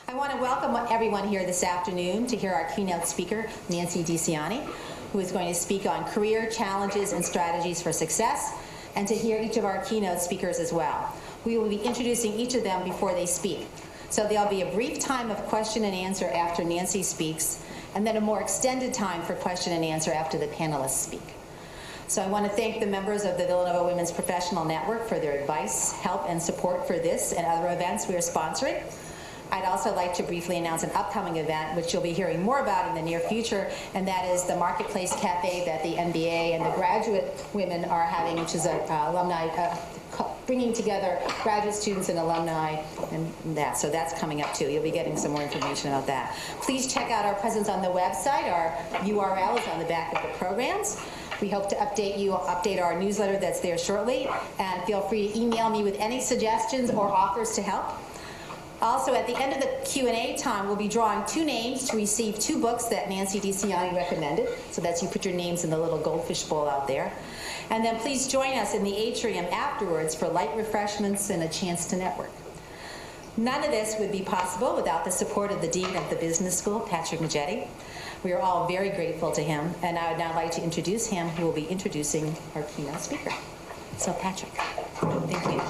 I want to welcome everyone here this afternoon to hear our keynote speaker, Nance Dicciani, who is going to speak on career challenges and strategies for success, and to hear each of our keynote speakers as well. We will be introducing each of them before they speak. So there'll be a brief time of question and answer after Nancy speaks, and then a more extended time for question and answer after the panelists speak. So I want to thank the members of the Villanova Women's Professional Network for their advice, help, and support for this and other events we are sponsoring. I'd also like to briefly announce an upcoming event, which you'll be hearing more about in the near future, and that is the Marketplace Cafe that the MBA and the graduate women are having, which is an alumni, bringing together graduate students and alumni and that. So that's coming up too. You'll be getting some more information about that. Please check out our presence on the website. Our URL is on the back of the programs. We hope to update our newsletter that's there shortly, and feel free to email me with any suggestions or offers to help. Also, at the end of the Q&A time, we'll be drawing 2 names to receive 2 books that Nance Dicciani recommended. So that's, you put your names in the little goldfish bowl out there. And then please join us in the atrium afterwards for light refreshments and a chance to network. None of this would be possible without the support of the Dean of the Business School, Patrick Majetti. We are all very grateful to him, and I would now like to introduce him, who will be introducing our keynote speaker. So Patrick, thank you.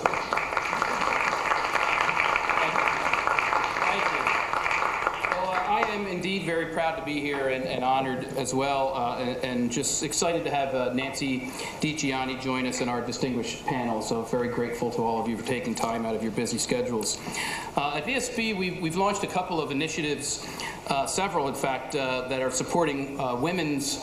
I am indeed very proud to be here and honored as well, and just excited to have Nance Dicciani join us in our distinguished panel. So very grateful to all of you for taking time out of your busy schedules. At VSB, we've launched a couple of initiatives, several in fact, that are supporting women's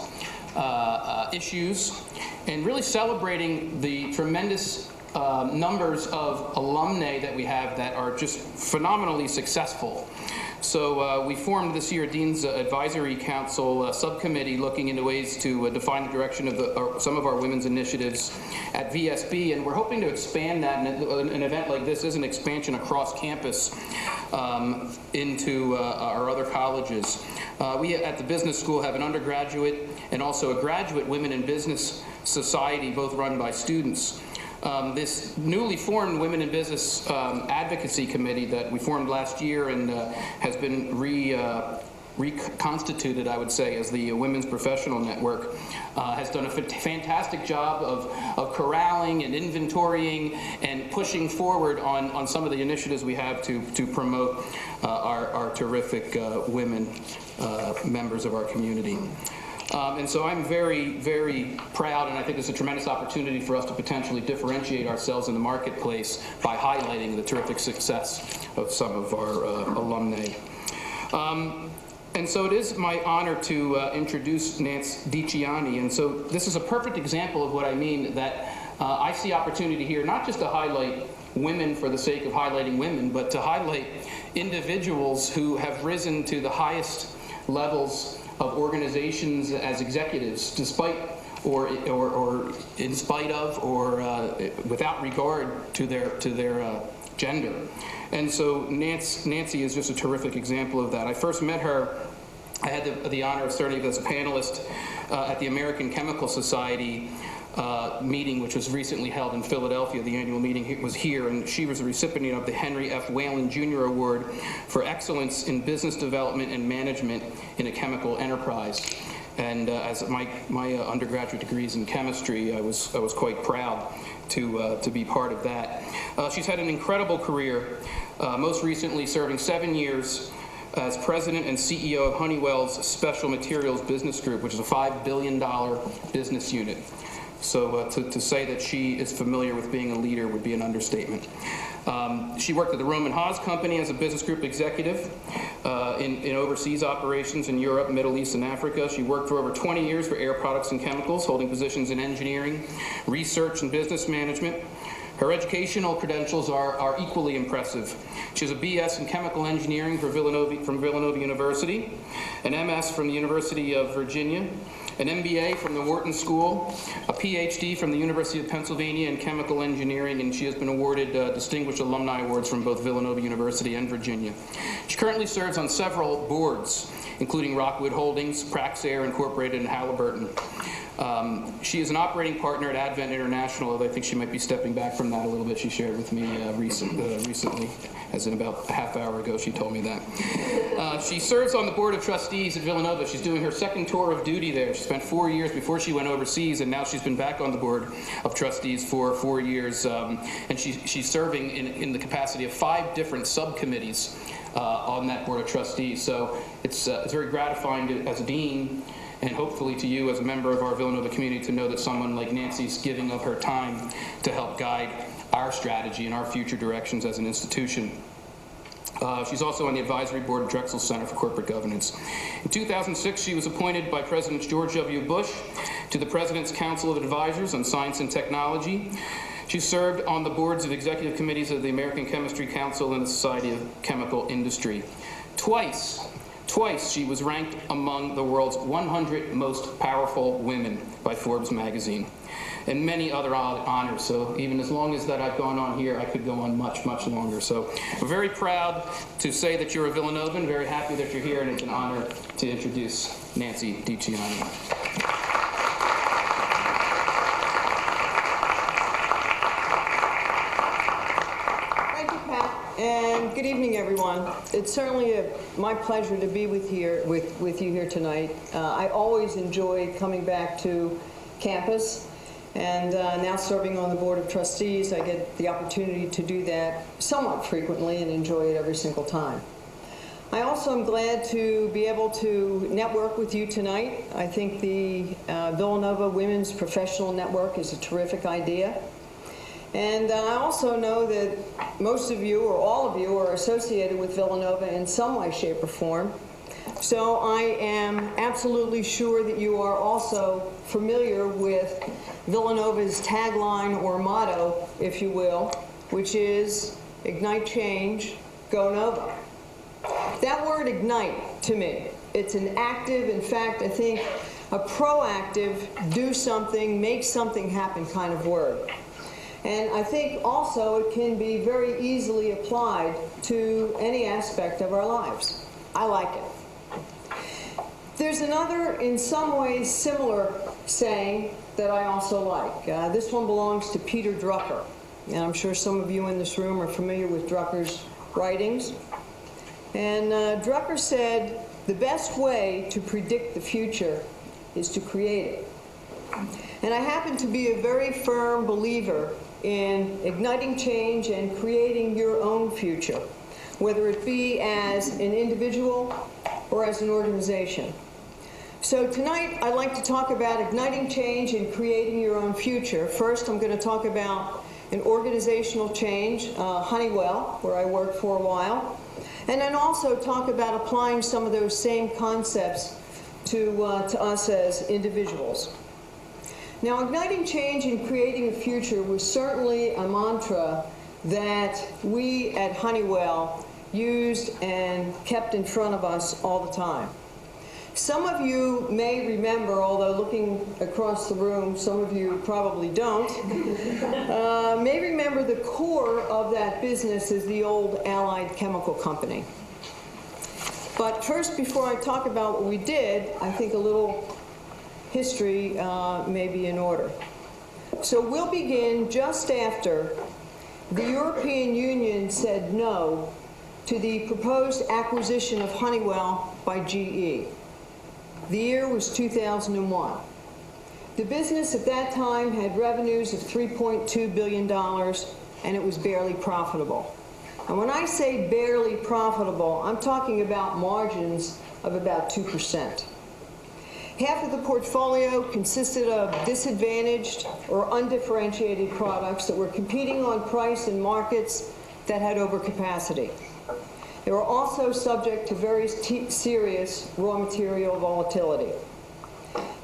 issues and really celebrating the tremendous numbers of alumnae that we have that are just phenomenally successful. So we formed this year Dean's Advisory Council subcommittee looking into ways to define the direction of some of our women's initiatives at VSB, and we're hoping to expand that. And an event like this is an expansion across campus into our other colleges. We at the business school have an undergraduate and also a graduate Women in Business Society, both run by students. This newly formed Women in Business Advocacy Committee that we formed last year and has been reconstituted, I would say, as the Women's Professional Network, has done a fantastic job of corralling and inventorying and pushing forward on some of the initiatives we have to promote our terrific women members of our community. And so I'm very, very proud, and I think it's a tremendous opportunity for us to potentially differentiate ourselves in the marketplace by highlighting the terrific success of some of our alumnae. And so it is my honor to introduce Nance Dicciani. And so this is a perfect example of what I mean, that I see opportunity here not just to highlight women for the sake of highlighting women, but to highlight individuals who have risen to the highest levels of organizations as executives, despite or in spite of or without regard to their gender. And so Nancy is just a terrific example of that. I first met her, I had the honor of serving as a panelist at the American Chemical Society meeting, which was recently held in Philadelphia. The annual meeting was here, and she was the recipient of the Henry F. Whalen Jr. Award for Excellence in Business Development and Management in a Chemical Enterprise. And as my undergraduate degrees in chemistry, I was quite proud to be part of that. She's had an incredible career, most recently serving 7 years as president and CEO of Honeywell's Special Materials Business Group, which is a $5 billion business unit. So to say that she is familiar with being a leader would be an understatement. She worked at the Roman Haas Company as a business group executive in overseas operations in Europe, Middle East, and Africa. She worked for over 20 years for Air Products and Chemicals, holding positions in engineering, research, and business management. Her educational credentials are equally impressive. She has a BS in chemical engineering from Villanova University, an MS from the University of Virginia, an MBA from the Wharton School, a PhD from the University of Pennsylvania in chemical engineering, and she has been awarded Distinguished Alumni Awards from both Villanova University and Virginia. She currently serves on several boards, including Rockwood Holdings, Praxair Incorporated, and Halliburton. She is an operating partner at Advent International, although I think she might be stepping back from that a little bit. She shared with me recently, as in about a half hour ago, she told me that. She serves on the board of trustees at Villanova. She's doing her second tour of duty there. She spent 4 years before she went overseas, and now she's been back on the board of trustees for 4 years. And she's serving in the capacity of 5 different subcommittees on that board of trustees. So it's very gratifying as a dean, and hopefully to you as a member of our Villanova community, to know that someone like Nancy's giving up her time to help guide our strategy and our future directions as an institution. She's also on the advisory board of Drexel's Center for Corporate Governance. In 2006, she was appointed by President George W. Bush to the President's Council of Advisors on Science and Technology. She served on the boards of executive committees of the American Chemistry Council and the Society of Chemical Industry. Twice she was ranked among the world's 100 most powerful women by Forbes magazine, and many other honors. So even as long as that I've gone on here, I could go on much, much longer. So we're very proud to say that you're a Villanovan, very happy that you're here, and it's an honor to introduce Nance Dicciani. And good evening, everyone. It's certainly my pleasure to be with you here tonight. I always enjoy coming back to campus, and now serving on the Board of Trustees, I get the opportunity to do that somewhat frequently and enjoy it every single time. I also am glad to be able to network with you tonight. I think the Villanova Women's Professional Network is a terrific idea. And I also know that most of you, or all of you, are associated with Villanova in some way, shape, or form. So I am absolutely sure that you are also familiar with Villanova's tagline or motto, if you will, which is Ignite Change, Go Nova. That word ignite, to me, it's an active, in fact, I think a proactive, do something, make something happen kind of word. And I think also it can be very easily applied to any aspect of our lives. I like it. There's another, in some ways, similar saying that I also like. This one belongs to Peter Drucker. And I'm sure some of you in this room are familiar with Drucker's writings. And Drucker said, the best way to predict the future is to create it. And I happen to be a very firm believer in igniting change and creating your own future, whether it be as an individual or as an organization. So tonight, I'd like to talk about igniting change and creating your own future. First, I'm going to talk about an organizational change, Honeywell, where I worked for a while, and then also talk about applying some of those same concepts to us as individuals. Now, igniting change and creating a future was certainly a mantra that we at Honeywell used and kept in front of us all the time. Some of you may remember, although looking across the room, some of you probably don't, may remember the core of that business is the old Allied Chemical Company. But first, before I talk about what we did, I think a little history may be in order. So we'll begin just after the European Union said no to the proposed acquisition of Honeywell by GE. The year was 2001. The business at that time had revenues of $3.2 billion, and it was barely profitable. And when I say barely profitable, I'm talking about margins of about 2%. Half of the portfolio consisted of disadvantaged or undifferentiated products that were competing on price in markets that had overcapacity. They were also subject to very serious raw material volatility.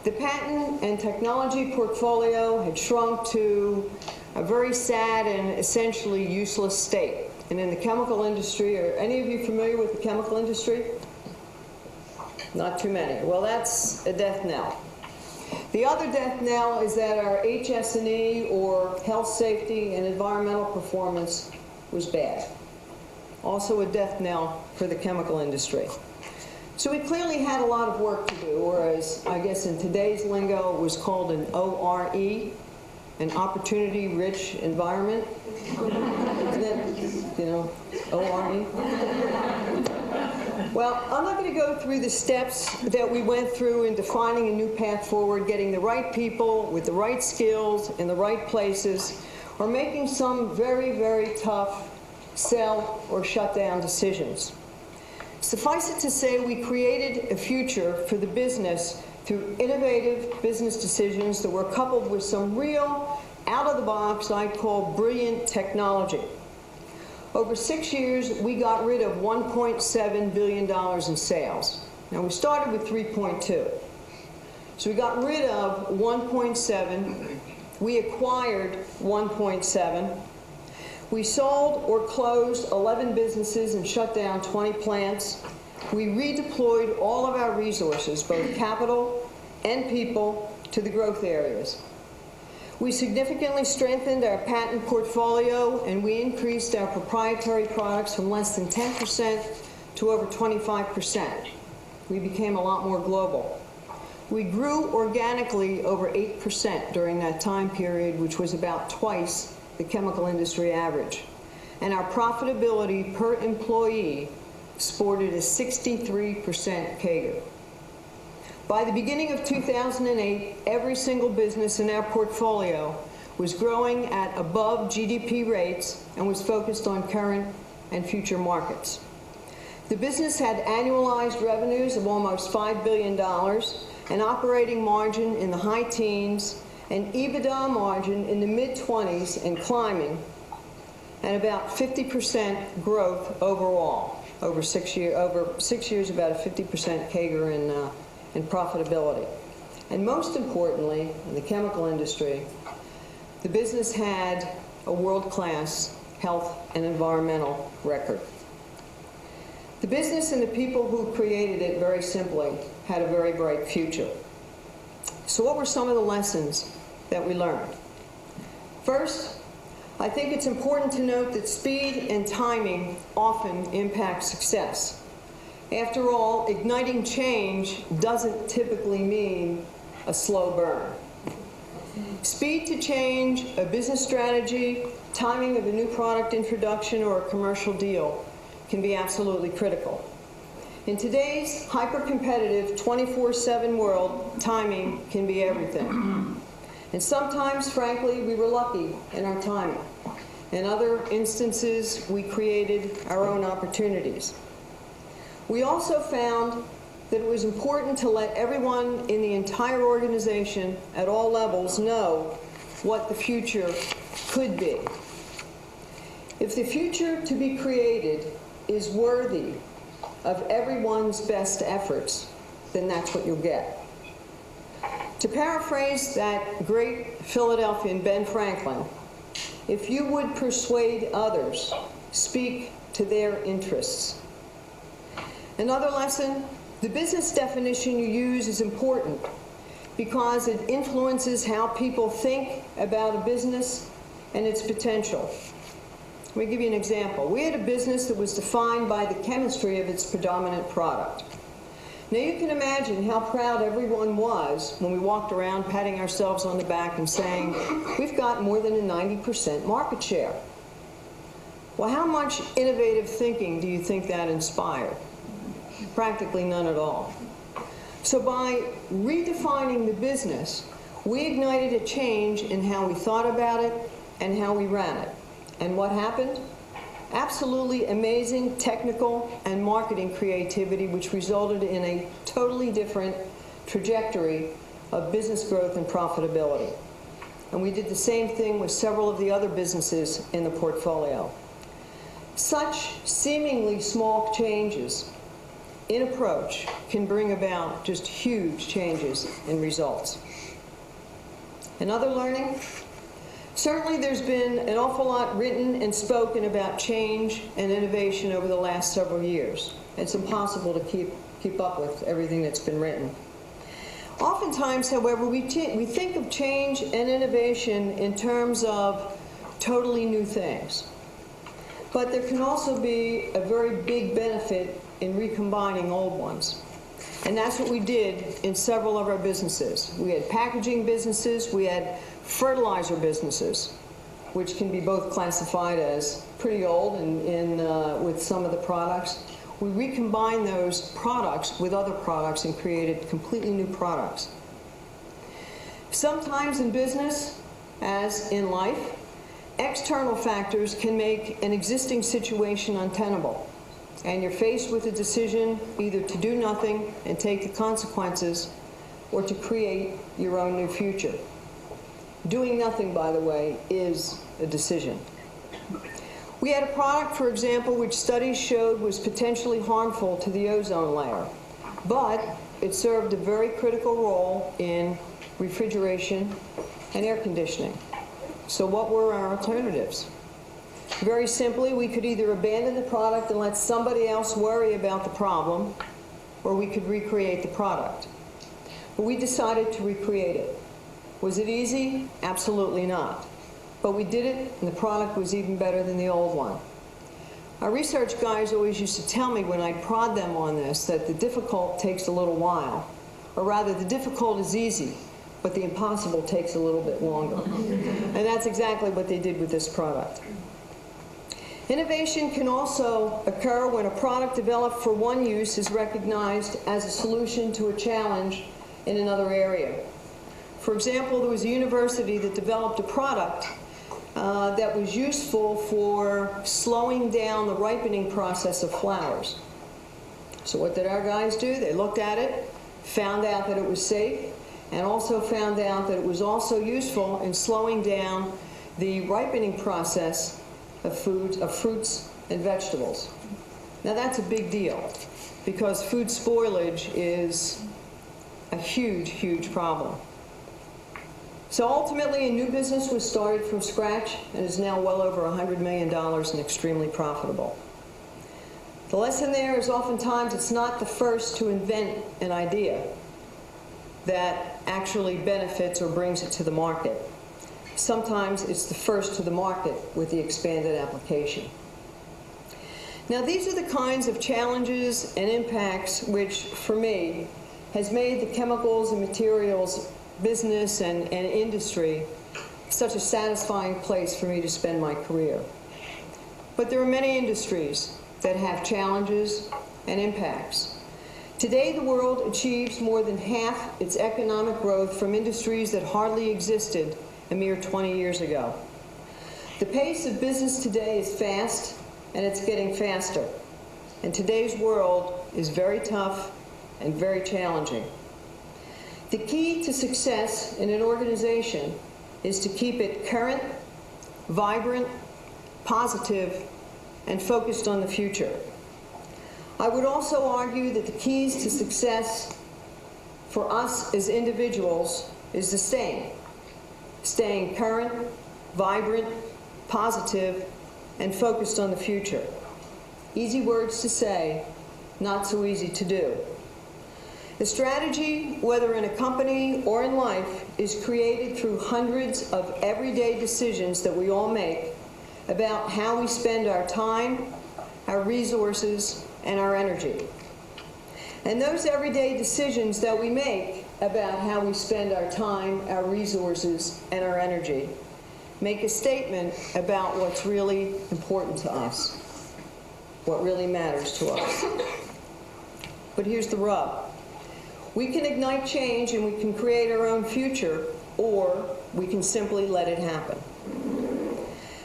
The patent and technology portfolio had shrunk to a very sad and essentially useless state. And in the chemical industry, are any of you familiar with the chemical industry? Not too many. Well, that's a death knell. The other death knell is that our HS&E, or health, safety, and environmental performance, was bad. Also a death knell for the chemical industry. So we clearly had a lot of work to do, or as I guess in today's lingo it was called an ORE, an opportunity-rich environment. Isn't it, ORE? Well, I'm not going to go through the steps that we went through in defining a new path forward, getting the right people with the right skills in the right places, or making some very, very tough sell or shut down decisions. Suffice it to say, we created a future for the business through innovative business decisions that were coupled with some real, out-of-the-box, I'd call brilliant technology. Over 6 years, we got rid of $1.7 billion in sales. Now, we started with 3.2. So we got rid of 1.7. We acquired 1.7. We sold or closed 11 businesses and shut down 20 plants. We redeployed all of our resources, both capital and people, to the growth areas. We significantly strengthened our patent portfolio, and we increased our proprietary products from less than 10% to over 25%. We became a lot more global. We grew organically over 8% during that time period, which was about twice the chemical industry average. And our profitability per employee sported a 63% CAGR. By the beginning of 2008, every single business in our portfolio was growing at above GDP rates and was focused on current and future markets. The business had annualized revenues of almost $5 billion, an operating margin in the high teens, an EBITDA margin in the mid-20s and climbing, and about 50% growth overall over 6 years. Over 6 years, about a 50% CAGR in profitability. And most importantly, in the chemical industry, the business had a world-class health and environmental record. The business and the people who created it, very simply, had a very bright future. So what were some of the lessons that we learned? First, I think it's important to note that speed and timing often impact success. After all, igniting change doesn't typically mean a slow burn. Speed to change, a business strategy, timing of a new product introduction or a commercial deal can be absolutely critical. In today's hyper-competitive 24/7 world, timing can be everything. And sometimes, frankly, we were lucky in our timing. In other instances, we created our own opportunities. We also found that it was important to let everyone in the entire organization at all levels know what the future could be. If the future to be created is worthy of everyone's best efforts, then that's what you'll get. To paraphrase that great Philadelphian, Ben Franklin, if you would persuade others, speak to their interests. Another lesson, the business definition you use is important because it influences how people think about a business and its potential. Let me give you an example. We had a business that was defined by the chemistry of its predominant product. Now you can imagine how proud everyone was when we walked around patting ourselves on the back and saying, we've got more than a 90% market share. Well, how much innovative thinking do you think that inspired? Practically none at all. So by redefining the business, we ignited a change in how we thought about it and how we ran it. And what happened? Absolutely amazing technical and marketing creativity, which resulted in a totally different trajectory of business growth and profitability. And we did the same thing with several of the other businesses in the portfolio. Such seemingly small changes in approach can bring about just huge changes in results. Another learning? Certainly there's been an awful lot written and spoken about change and innovation over the last several years. It's impossible to keep up with everything that's been written. Oftentimes, however, we think of change and innovation in terms of totally new things. But there can also be a very big benefit in recombining old ones. And that's what we did in several of our businesses. We had packaging businesses, we had fertilizer businesses, which can be both classified as pretty old with some of the products. We recombined those products with other products and created completely new products. Sometimes in business, as in life, external factors can make an existing situation untenable, and you're faced with a decision either to do nothing and take the consequences or to create your own new future. Doing nothing, by the way, is a decision. We had a product, for example, which studies showed was potentially harmful to the ozone layer, but it served a very critical role in refrigeration and air conditioning. So what were our alternatives? Very simply, we could either abandon the product and let somebody else worry about the problem, or we could recreate the product. But we decided to recreate it. Was it easy? Absolutely not. But we did it, and the product was even better than the old one. Our research guys always used to tell me when I'd prod them on this that the difficult takes a little while, or rather the difficult is easy, but the impossible takes a little bit longer. And that's exactly what they did with this product. Innovation can also occur when a product developed for one use is recognized as a solution to a challenge in another area. For example, there was a university that developed a product that was useful for slowing down the ripening process of flowers. So what did our guys do? They looked at it, found out that it was safe, and also found out that it was also useful in slowing down the ripening process of fruits and vegetables. Now that's a big deal, because food spoilage is a huge, huge problem. So ultimately, a new business was started from scratch and is now well over $100 million and extremely profitable. The lesson there is oftentimes it's not the first to invent an idea that actually benefits or brings it to the market. Sometimes it's the first to the market with the expanded application. Now, these are the kinds of challenges and impacts which, for me, has made the chemicals and materials business and industry such a satisfying place for me to spend my career. But there are many industries that have challenges and impacts. Today, the world achieves more than half its economic growth from industries that hardly existed a mere 20 years ago. The pace of business today is fast, and it's getting faster. And today's world is very tough and very challenging. The key to success in an organization is to keep it current, vibrant, positive, and focused on the future. I would also argue that the keys to success for us as individuals is the staying current, vibrant, positive, and focused on the future. Easy words to say, not so easy to do. The strategy, whether in a company or in life, is created through hundreds of everyday decisions that we all make about how we spend our time, our resources, and our energy. And those everyday decisions that we make about how we spend our time, our resources, and our energy make a statement about what's really important to us, what really matters to us. But here's the rub. We can ignite change and we can create our own future, or we can simply let it happen.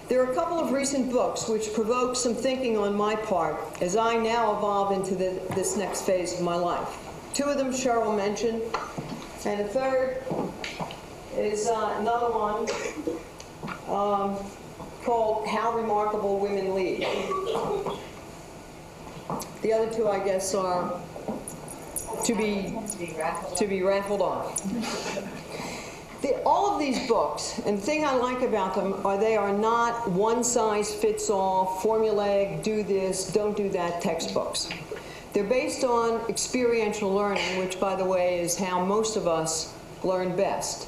There are a couple of recent books which provoke some thinking on my part as I now evolve into this next phase of my life. Two of them Cheryl mentioned, and a third is another one called How Remarkable Women Lead. The other two, I guess, are to be raffled off. All of these books, and the thing I like about them are they are not one-size-fits-all, formulaic, do this, don't do that textbooks. They're based on experiential learning, which, by the way, is how most of us learn best.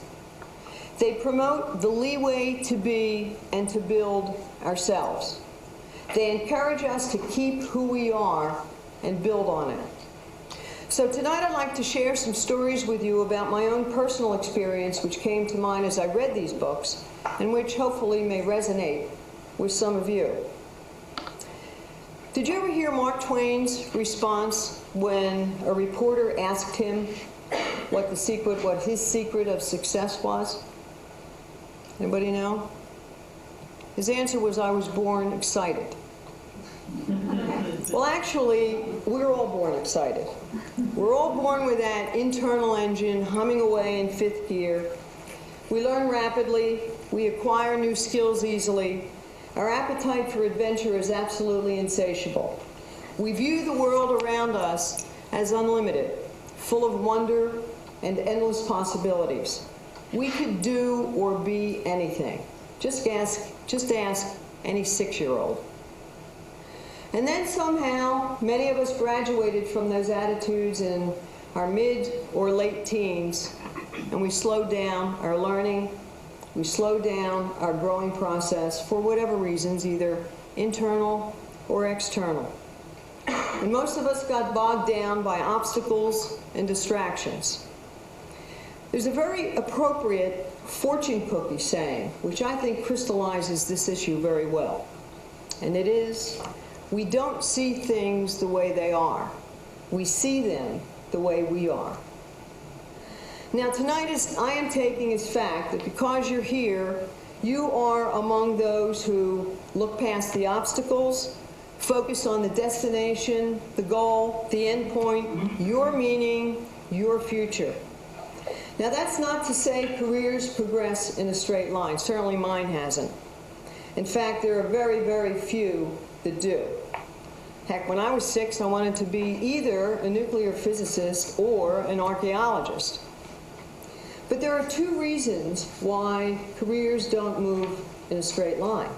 They promote the leeway to be and to build ourselves. They encourage us to keep who we are and build on it. So tonight I'd like to share some stories with you about my own personal experience which came to mind as I read these books and which hopefully may resonate with some of you. Did you ever hear Mark Twain's response when a reporter asked him what his secret of success was? Anybody know? His answer was, "I was born excited." Well, actually, we're all born excited. We're all born with that internal engine humming away in fifth gear. We learn rapidly. We acquire new skills easily. Our appetite for adventure is absolutely insatiable. We view the world around us as unlimited, full of wonder and endless possibilities. We could do or be anything. Just ask any 6-year-old. And then somehow, many of us graduated from those attitudes in our mid or late teens, and we slowed down our learning, we slowed down our growing process for whatever reasons, either internal or external. And most of us got bogged down by obstacles and distractions. There's a very appropriate fortune cookie saying, which I think crystallizes this issue very well. And it is, we don't see things the way they are. We see them the way we are. Now tonight I am taking as fact that because you're here, you are among those who look past the obstacles, focus on the destination, the goal, the end point, your meaning, your future. Now that's not to say careers progress in a straight line. Certainly mine hasn't. In fact, there are very, very few that do. Heck, when I was 6, I wanted to be either a nuclear physicist or an archaeologist. But there are 2 reasons why careers don't move in a straight line.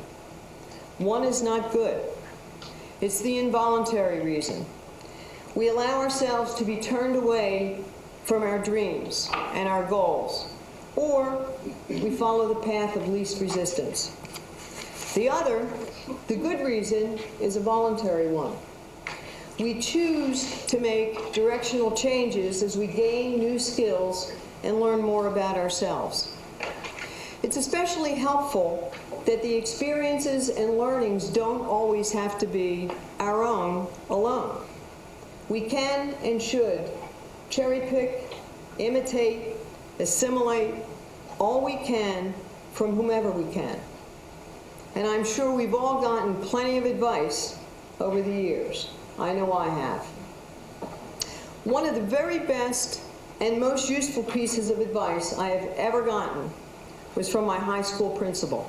One is not good. It's the involuntary reason. We allow ourselves to be turned away from our dreams and our goals, or we follow the path of least resistance. The other, the good reason, is a voluntary one. We choose to make directional changes as we gain new skills and learn more about ourselves. It's especially helpful that the experiences and learnings don't always have to be our own alone. We can and should cherry pick, imitate, assimilate all we can from whomever we can. And I'm sure we've all gotten plenty of advice over the years. I know I have. One of the very best and most useful pieces of advice I have ever gotten was from my high school principal.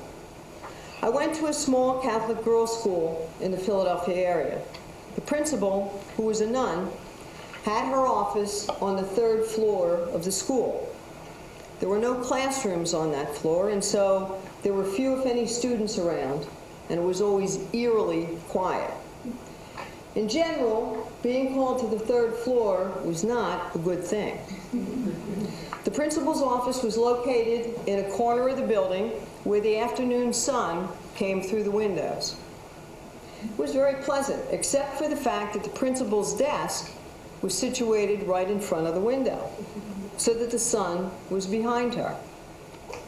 I went to a small Catholic girls' school in the Philadelphia area. The principal, who was a nun, had her office on the 3rd floor of the school. There were no classrooms on that floor, and so there were few, if any, students around, and it was always eerily quiet. In general, being called to the 3rd floor was not a good thing. The principal's office was located in a corner of the building where the afternoon sun came through the windows. It was very pleasant, except for the fact that the principal's desk was situated right in front of the window, so that the sun was behind her,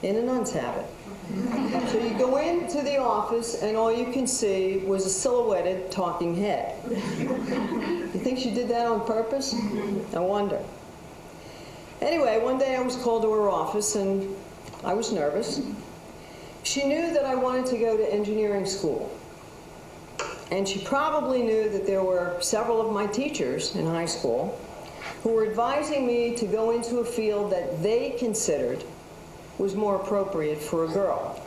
in a nun's habit. So you go into the office and all you can see was a silhouetted talking head. You think she did that on purpose? I wonder. Anyway, one day I was called to her office and I was nervous. She knew that I wanted to go to engineering school. And she probably knew that there were several of my teachers in high school who were advising me to go into a field that they considered was more appropriate for a girl.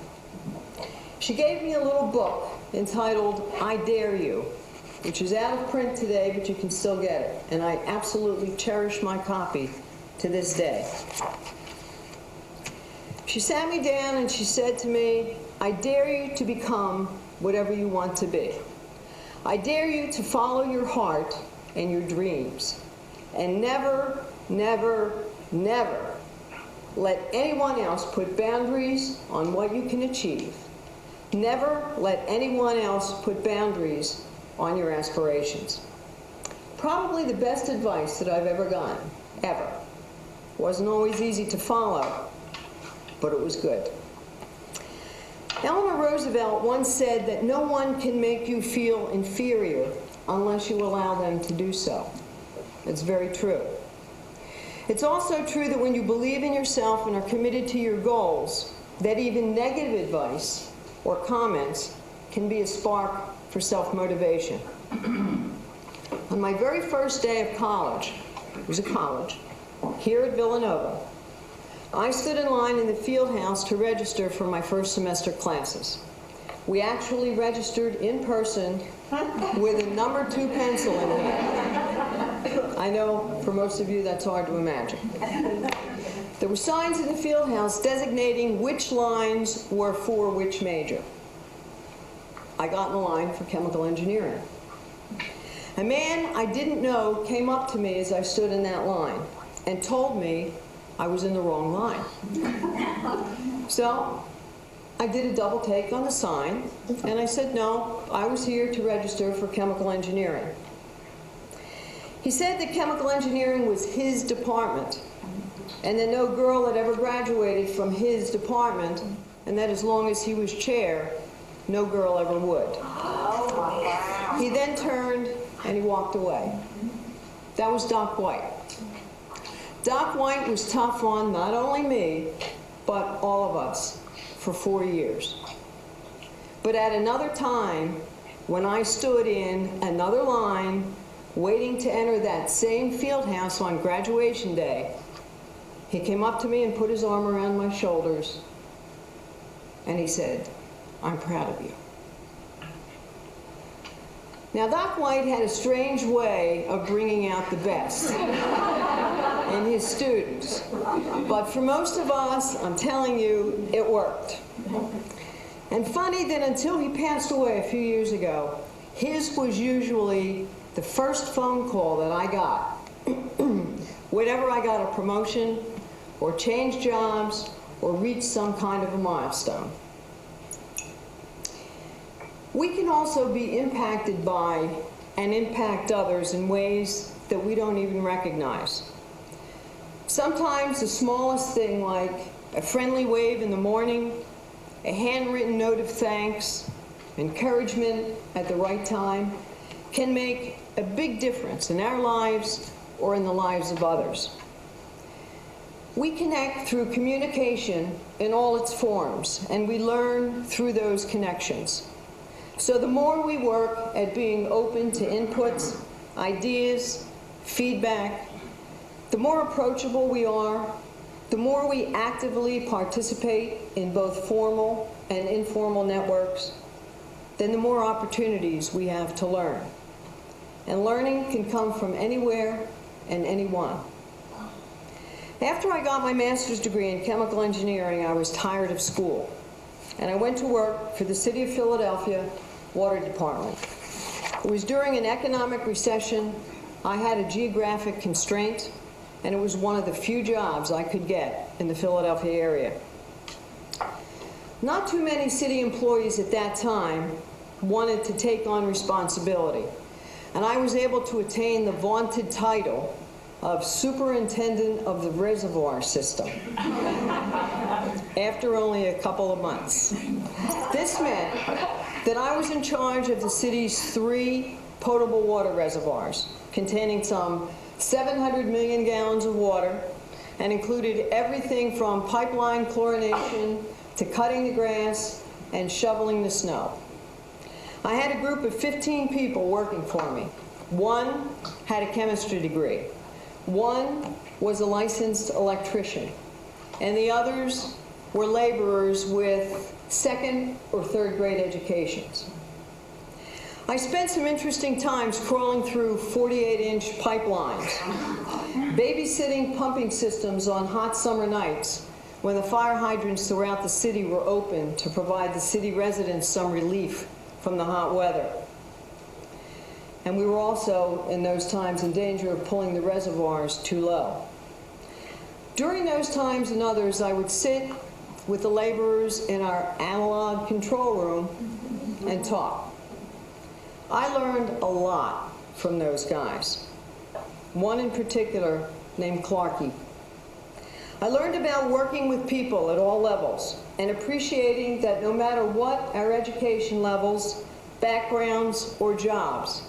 She gave me a little book entitled I Dare You, which is out of print today, but you can still get it. And I absolutely cherish my copy to this day. She sat me down and she said to me, I dare you to become whatever you want to be. I dare you to follow your heart and your dreams. And never, never, never let anyone else put boundaries on what you can achieve. Never let anyone else put boundaries on your aspirations. probably the best advice that I've ever gotten, ever. Wasn't always easy to follow, but it was good. Eleanor Roosevelt once said that no one can make you feel inferior unless you allow them to do so. It's very true. It's also true that when you believe in yourself and are committed to your goals, that even negative advice or comments can be a spark for self-motivation. On my very first day of college, it was a college, here at Villanova, I stood in line in the field house to register for my first semester classes. We actually registered in person with a number 2 pencil in hand. I know for most of you that's hard to imagine. There were signs in the field house designating which lines were for which major. I got in the line for chemical engineering. A man I didn't know came up to me as I stood in that line and told me I was in the wrong line. So I did a double take on the sign, and I said, no, I was here to register for chemical engineering. He said that chemical engineering was his department, and that no girl had ever graduated from his department, and that as long as he was chair, no girl ever would. He then turned and he walked away. That was Doc White. Doc White was tough on not only me, but all of us for 4 years. But at another time, when I stood in another line, waiting to enter that same field house on graduation day, he came up to me and put his arm around my shoulders, and he said, "I'm proud of you." Now, Doc White had a strange way of bringing out the best in his students. But for most of us, I'm telling you, it worked. And funny that until he passed away a few years ago, his was usually the first phone call that I got whenever I got a promotion or changed jobs or reached some kind of a milestone. We can also be impacted by and impact others in ways that we don't even recognize. Sometimes the smallest thing, like a friendly wave in the morning, a handwritten note of thanks, encouragement at the right time, can make a big difference in our lives or in the lives of others. We connect through communication in all its forms, and we learn through those connections. So the more we work at being open to inputs, ideas, feedback, the more approachable we are, the more we actively participate in both formal and informal networks, then the more opportunities we have to learn. And learning can come from anywhere and anyone. After I got my master's degree in chemical engineering, I was tired of school, and I went to work for the City of Philadelphia Water Department. It was during an economic recession. I had a geographic constraint, and it was one of the few jobs I could get in the Philadelphia area. Not too many city employees at that time wanted to take on responsibility, and I was able to attain the vaunted title of Superintendent of the Reservoir System after only a couple of months. This meant that I was in charge of the city's 3 potable water reservoirs, containing some 700 million gallons of water, and included everything from pipeline chlorination to cutting the grass and shoveling the snow. I had a group of 15 people working for me. 1 had a chemistry degree. 1 was a licensed electrician, and the others were laborers with 2nd or 3rd grade educations. I spent some interesting times crawling through 48-inch pipelines, babysitting pumping systems on hot summer nights when the fire hydrants throughout the city were open to provide the city residents some relief from the hot weather. And we were also, in those times, in danger of pulling the reservoirs too low. During those times and others, I would sit with the laborers in our analog control room and talk. I learned a lot from those guys. one in particular named Clarkie. I learned about working with people at all levels and appreciating that no matter what our education levels, backgrounds, or jobs,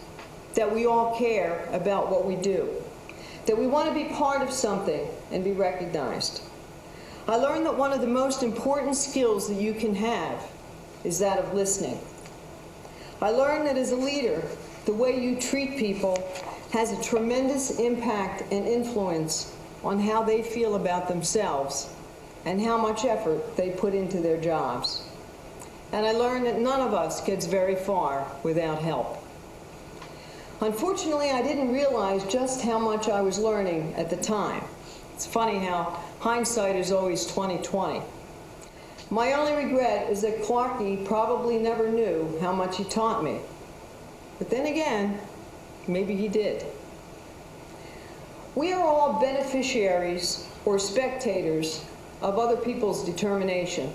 that we all care about what we do, that we want to be part of something and be recognized. I learned that one of the most important skills that you can have is that of listening. I learned that as a leader, the way you treat people has a tremendous impact and influence on how they feel about themselves and how much effort they put into their jobs. And I learned that none of us gets very far without help. Unfortunately, I didn't realize just how much I was learning at the time. It's funny how hindsight is always 20/20. My only regret is that Clarkie probably never knew how much he taught me. But then again, maybe he did. We are all beneficiaries or spectators of other people's determination.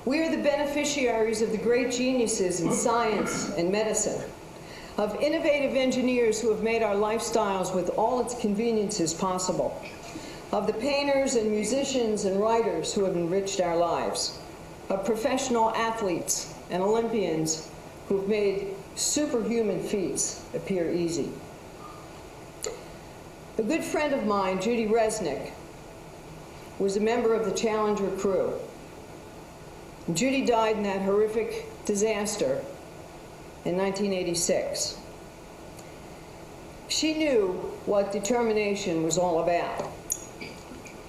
We are the beneficiaries of the great geniuses in science and medicine, of innovative engineers who have made our lifestyles with all its conveniences possible, of the painters and musicians and writers who have enriched our lives, of professional athletes and Olympians who have made superhuman feats appear easy. A good friend of mine, Judy Resnik, was a member of the Challenger crew. Judy died in that horrific disaster in 1986. She knew what determination was all about.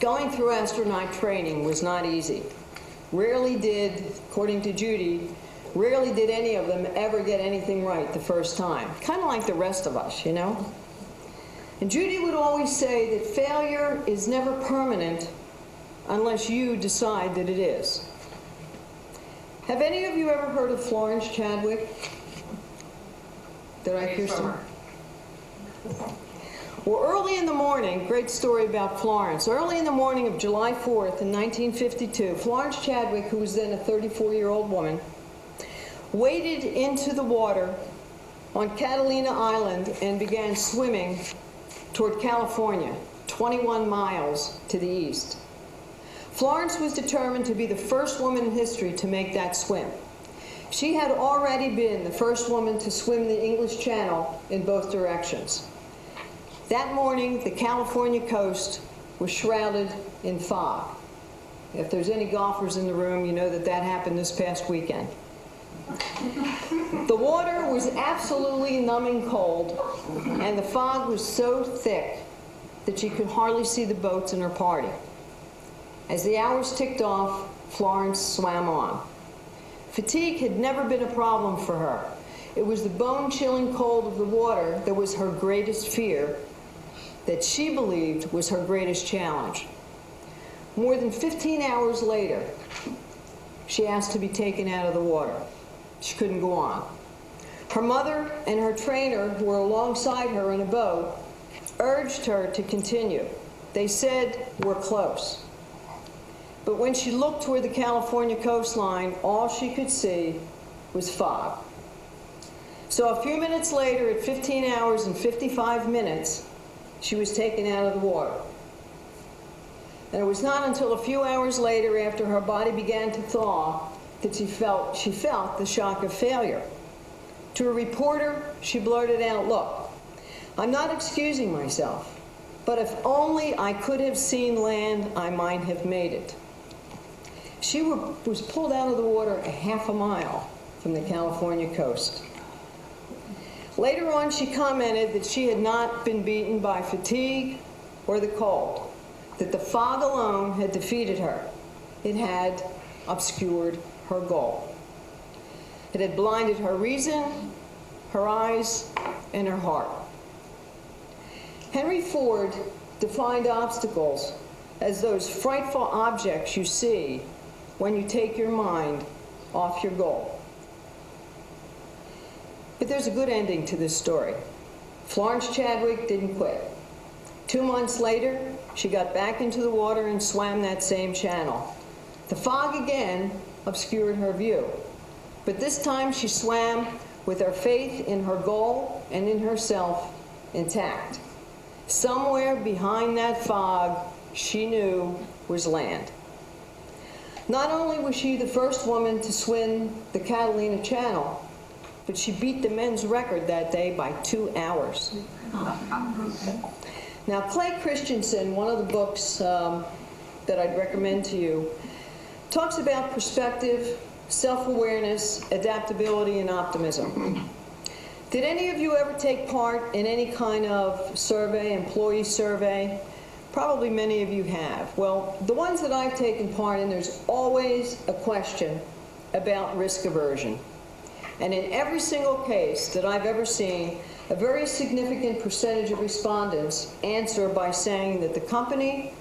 Going through astronaut training was not easy. Rarely did, according to Judy, rarely did any of them ever get anything right the first time. Kind of like the rest of us, you know? And Judy would always say that failure is never permanent unless you decide that it is. Have any of you ever heard of Florence Chadwick? Did I hear some? Well, early in the morning, great story about Florence. Early in the morning of July 4th in 1952, Florence Chadwick, who was then a 34-year-old woman, waded into the water on Catalina Island and began swimming toward California, 21 miles to the east. Florence was determined to be the first woman in history to make that swim. She had already been the first woman to swim the English Channel in both directions. That morning, the California coast was shrouded in fog. If there's any golfers in the room, you know that that happened this past weekend. The water was absolutely numbing cold, and the fog was so thick that you could hardly see the boats in her party. As the hours ticked off, Florence swam on. Fatigue had never been a problem for her. It was the bone-chilling cold of the water that was her greatest fear, that she believed was her greatest challenge. More than 15 hours later, she asked to be taken out of the water. She couldn't go on. Her mother and her trainer, who were alongside her in a boat, urged her to continue. They said, "We're close." But when she looked toward the California coastline, all she could see was fog. So a few minutes later, at 15 hours and 55 minutes, she was taken out of the water. And it was not until a few hours later, after her body began to thaw, that she felt the shock of failure. To a reporter, she blurted out, "Look, I'm not excusing myself, but if only I could have seen land, I might have made it." She was pulled out of the water a half a mile from the California coast. Later on, she commented that she had not been beaten by fatigue or the cold, that the fog alone had defeated her. It had obscured her goal. It had blinded her reason, her eyes, and her heart. Henry Ford defined obstacles as those frightful objects you see when you take your mind off your goal. But there's a good ending to this story. Florence Chadwick didn't quit. 2 months later, she got back into the water and swam that same channel. The fog again obscured her view, but this time she swam with her faith in her goal and in herself intact. Somewhere behind that fog, she knew was land. Not only was she the first woman to swim the Catalina Channel, but she beat the men's record that day by 2 hours. Now, Clay Christensen, one of the books that I'd recommend to you, talks about perspective, self-awareness, adaptability, and optimism. Did any of you ever take part in any kind of survey, employee survey? Probably many of you have. Well, the ones that I've taken part in, there's always a question about risk aversion. And in every single case that I've ever seen, a very significant percentage of respondents answer by saying that the company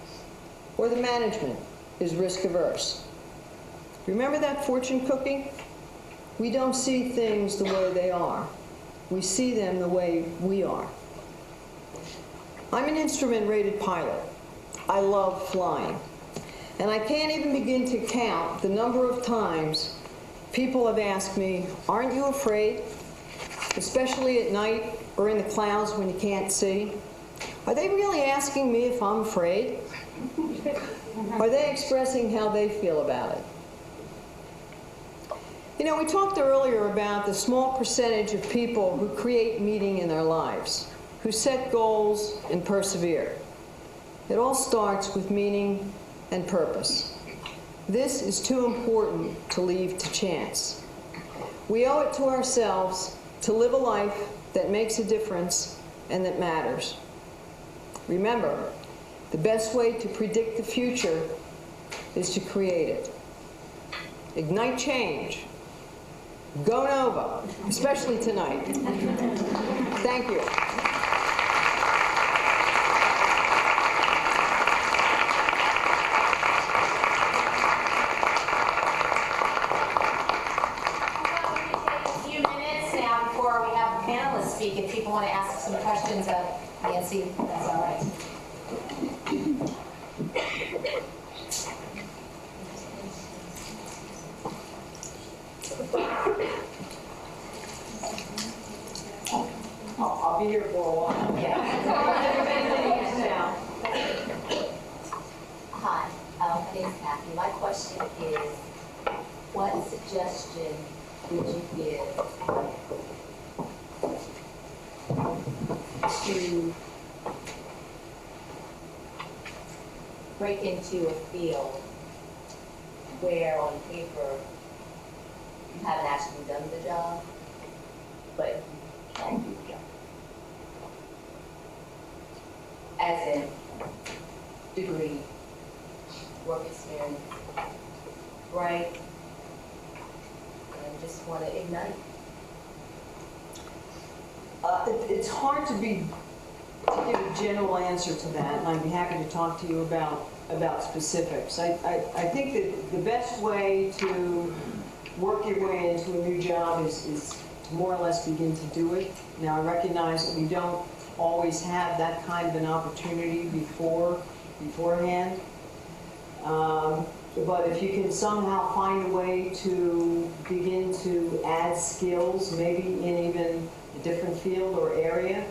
or the management is risk averse. Remember that fortune cookie? We don't see things the way they are. We see them the way we are. I'm an instrument-rated pilot. I love flying. And I can't even begin to count the number of times people have asked me, aren't you afraid? Especially at night or in the clouds when you can't see. Are they really asking me if I'm afraid? Are they expressing how they feel about it? You know, we talked earlier about the small percentage of people who create meaning in their lives, who set goals and persevere. It all starts with meaning and purpose. This is too important to leave to chance. We owe it to ourselves to live a life that makes a difference and that matters. Remember, the best way to predict the future is to create it. Ignite change. Go Nova, especially tonight. Thank you. Speak if people want to ask some questions of Nancy, that's all right. I'll be here for a while. Yeah. Hi, my name is Kathy. My question is, what suggestion would you give to break into a field where on paper you haven't actually done the job, but you can do the job? As in degree, work experience, right? And just want to ignite. It's hard to give a general answer to that, and I'd be happy to talk to you about specifics. I think that the best way to work your way into a new job is to more or less begin to do it. Now, I recognize that we don't always have that kind of an opportunity beforehand. But if you can somehow find a way to begin to add skills, maybe in even a different field or area,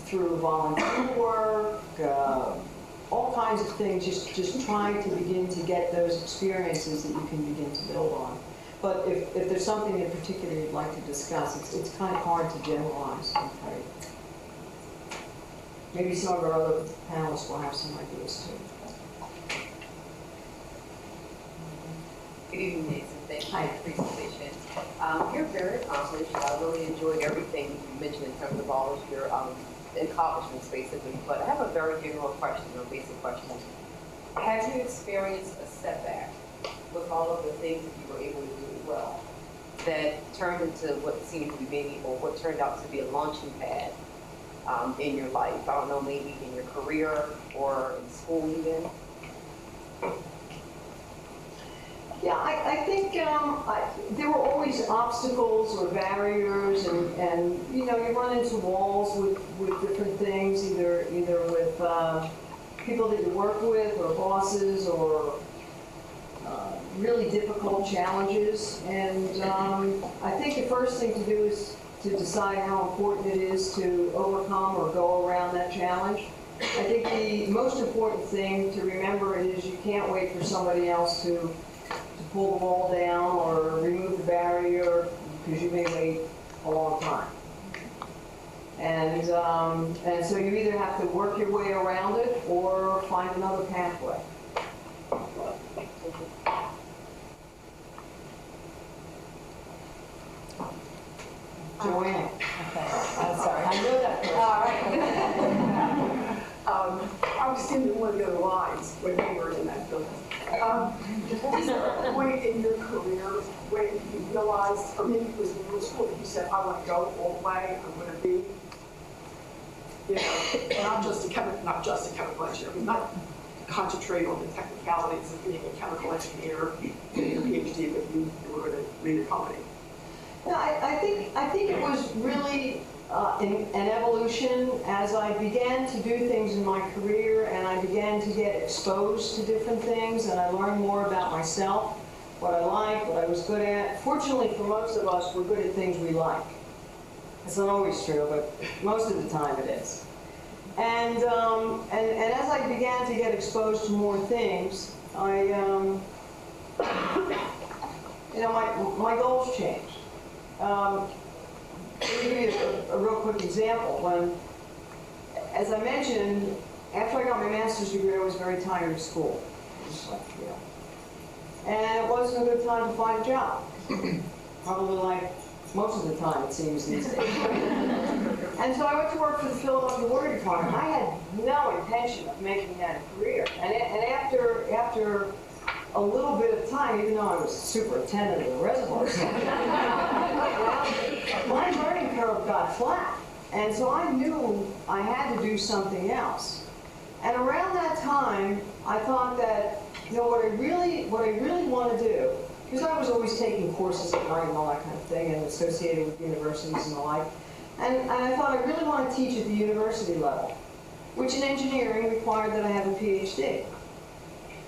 through volunteer work, all kinds of things, just trying to begin to get those experiences that you can begin to build on. But if there's something in particular you'd like to discuss, it's kind of hard to generalize, I'm afraid. Maybe some of our other panelists will have some ideas too. Good evening, Nancy. Thank you for your presentation. You're very accomplished. I really enjoyed everything you mentioned in terms of all of your accomplishments, basically. But I have a very general question, or basic question. Have you experienced a setback with all of the things that you were able to do well that turned into what seemed to be maybe, or what turned out to be a launching pad in your life? I don't know, maybe in your career or in school even? Yeah, I think there were always obstacles or barriers, and you know, you run into walls with different things, either with people that you work with, or bosses, or really difficult challenges. And I think the first thing to do is to decide how important it is to overcome or go around that challenge. I think the most important thing to remember is you can't wait for somebody else to pull the wall down or remove the barrier, because you may wait a long time. And so you either have to work your way around it or find another pathway. Joanne. Okay, I'm sorry. I know that person. All right. I was in one of the other lines when you were in that building. Is there a point in your career when you realized, or maybe it was in middle school, that you said, I want to go all the way, I'm going to be, you know, not just a chemical engineer, but not concentrate on the technicalities of being a chemical engineer, getting a PhD, but you were going to lead a company? No, I think it was really an evolution as I began to do things in my career and I began to get exposed to different things and I learned more about myself, what I liked, what I was good at. Fortunately for most of us, we're good at things we like. It's not always true, but most of the time it is. And as I began to get exposed to more things, my goals changed. Let me give you a real quick example. As I mentioned, after I got my master's degree, I was very tired of school. Just like, you know. And it wasn't a good time to find a job. Probably like most of the time, it seems, these days. And so I went to work for the Philadelphia Water Department. I had no intention of making that a career. And after a little bit of time, even though I was superintendent of the reservoir center, my learning curve got flat. And so I knew I had to do something else. And around that time, I thought that, you know, what I really want to do, because I was always taking courses at night and all that kind of thing, and associated with universities and the like, and I thought I really want to teach at the university level, which in engineering required that I have a PhD.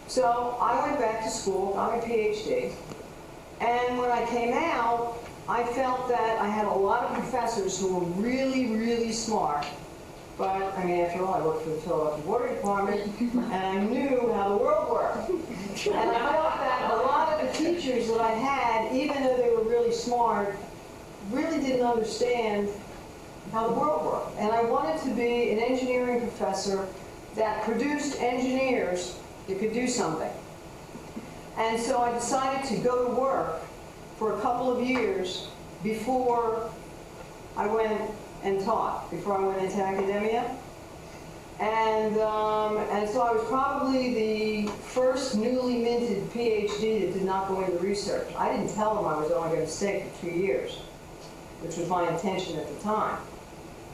So I went back to school, got my PhD, and when I came out, I felt that I had a lot of professors who were really, really smart, but I mean, after all, I worked for the Philadelphia Water Department, and I knew how the world worked. And I felt that a lot of the teachers that I had, even though they were really smart, really didn't understand how the world worked. And I wanted to be an engineering professor that produced engineers that could do something. And so I decided to go to work for a couple of years before I went and taught, before I went into academia. And so I was probably the first newly minted PhD that did not go into research. I didn't tell them I was only going to stay for 2 years, which was my intention at the time.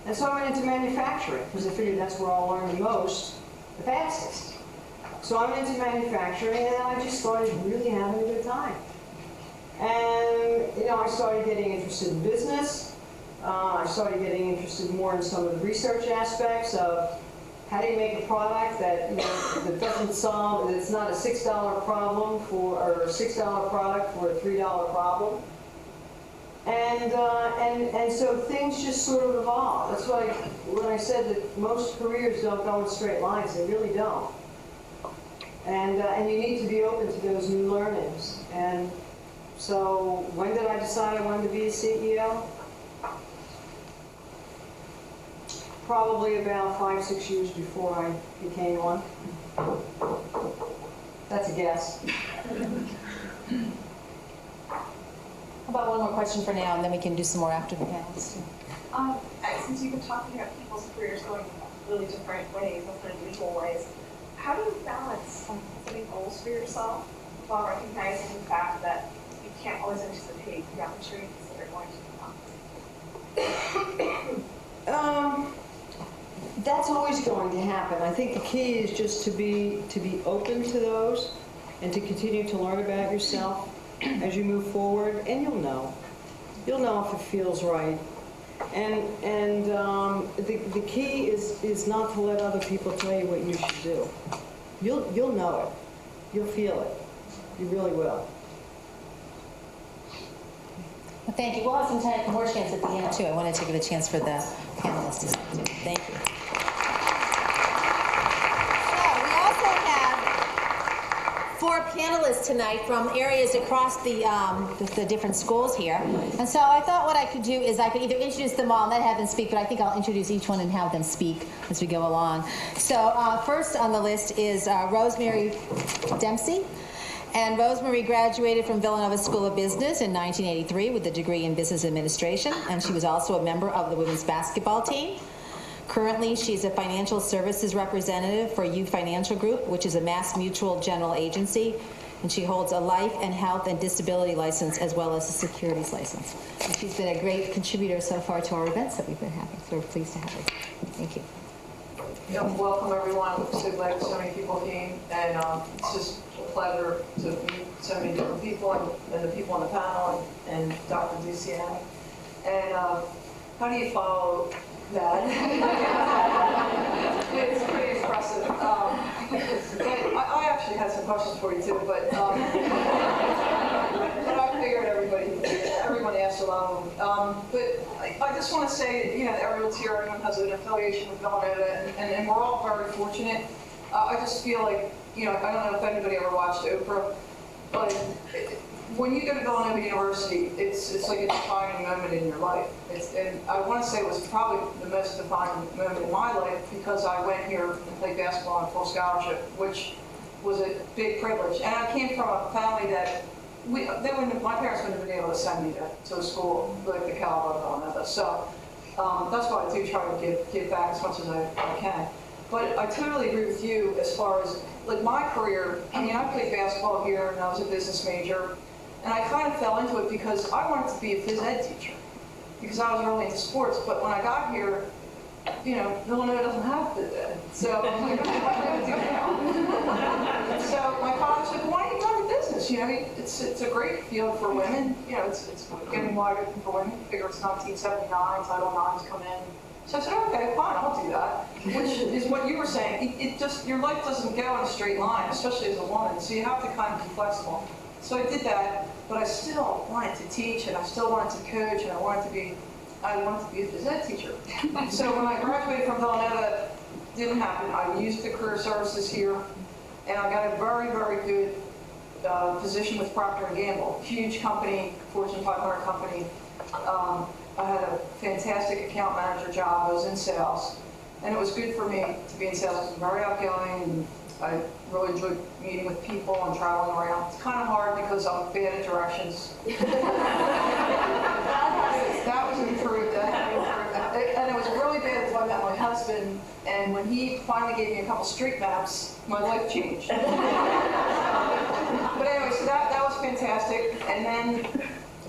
And so I went into manufacturing, because I figured that's where I'll learn the most, the fastest. So I went into manufacturing, and I just started really having a good time. And, you know, I started getting interested in business. I started getting interested more in some of the research aspects of how do you make a product that, you know, that doesn't solve, that it's not a $6 problem or a $6 product for a $3 problem. And so things just sort of evolve. That's why when I said that most careers don't go in straight lines, they really don't. And you need to be open to those new learnings. And so when did I decide I wanted to be a CEO? Probably about 5-6 years before I became one. That's a guess. How about one more question for now, and then we can do some more after the panels. Since you've been talking about people's careers going really different ways, different individual ways, how do you balance setting goals for yourself while recognizing the fact that you can't always anticipate the opportunities that are going to come? That's always going to happen. I think the key is just to be open to those and to continue to learn about yourself as you move forward, and you'll know. You'll know if it feels right. And the key is not to let other people tell you what you should do. You'll know it. You'll feel it. You really will. Well, thank you. We'll have some time for more chance at the end, too. I wanted to give a chance for the panelists to speak, too. Thank you. So we also have 4 panelists tonight from areas across the different schools here. And so I thought what I could do is I could either introduce them all and then have them speak, but I think I'll introduce each one and have them speak as we go along. So first on the list is Rosemary Dempsey. And Rosemary graduated from Villanova School of Business in 1983 with a degree in business administration, and she was also a member of the women's basketball team. Currently, she's a financial services representative for U Financial Group, which is a Mass Mutual general agency, and she holds a life and health and disability license as well as a securities license. And she's been a great contributor so far to our events that we've been having, so we're pleased to have her. Thank you. Yeah, welcome everyone. I'm so glad so many people came, and it's just a pleasure to meet so many different people and the people on the panel and Dr. Dicciani. And how do you follow that? It's pretty impressive. But I actually had some questions for you too, but I figured everyone asked a lot of them. But I just want to say, you know, everyone's here, everyone has an affiliation with Villanova, and we're all very fortunate. I just feel like, you know, I don't know if anybody ever watched Oprah, but when you go to Villanova University, it's like a defining moment in your life. And I want to say it was probably the most defining moment in my life because I went here and played basketball on full scholarship, which was a big privilege. And I came from a family that my parents wouldn't have been able to send me to a school like the caliber of Villanova. So that's why I do try to give back as much as I can. But I totally agree with you as far as like my career. I mean, I played basketball here and I was a business major. And I kind of fell into it because I wanted to be a phys ed teacher because I was really into sports. But when I got here, you know, Villanova doesn't have phys ed. So I'm like, what am I going to do now? So my father said, why don't you run a business? You know, it's a great field for women. You know, it's getting wide open for women. I figure it's 1979, Title IX's come in. So I said, okay, fine, I'll do that. Which is what you were saying. It just, your life doesn't go in a straight line, especially as a woman. So you have to kind of be flexible. So I did that, but I still wanted to teach, and I still wanted to coach, and I wanted to be a phys ed teacher. So when I graduated from Villanova, it didn't happen. I used the career services here, and I got a very, very good position with Procter & Gamble, huge company, Fortune 500 company. I had a fantastic account manager job. I was in sales, and it was good for me to be in sales. I was very outgoing, and I really enjoyed meeting with people and traveling around. It's kind of hard because I'm bad at directions. That was improved. And it was really bad until I met my husband, and when he finally gave me a couple street maps, my life changed. But anyway, so that was fantastic. And then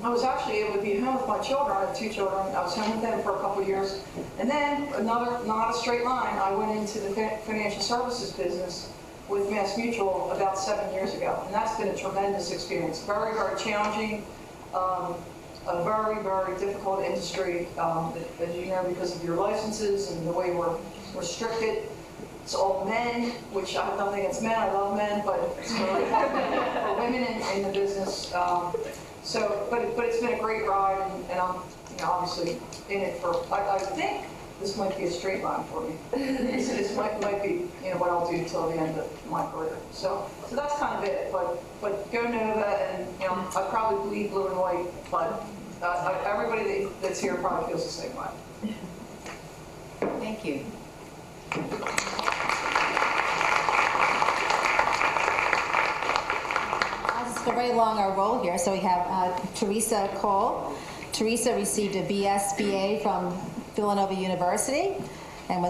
I was actually able to be home with my children. I have 2 children. I was home with them for a couple of years. And then not a straight line, I went into the financial services business with Mass Mutual about 7 years ago. And that's been a tremendous experience. Very, very challenging. A very, very difficult industry, as you know, because of your licenses and the way we're restricted. It's all men, which I have nothing against men. I love men, but it's really hard for women in the business. But it's been a great ride, and I'm, you know, obviously in it for. I think this might be a straight line for me. This might be, you know, what I'll do till the end of my career. So that's kind of it. But go Nova, and you know, I probably bleed blue and white, but everybody that's here probably feels the same way. Thank you. I'll just go right along our roll here. So we have Teresa Cole. Teresa received a BA from Villanova University, and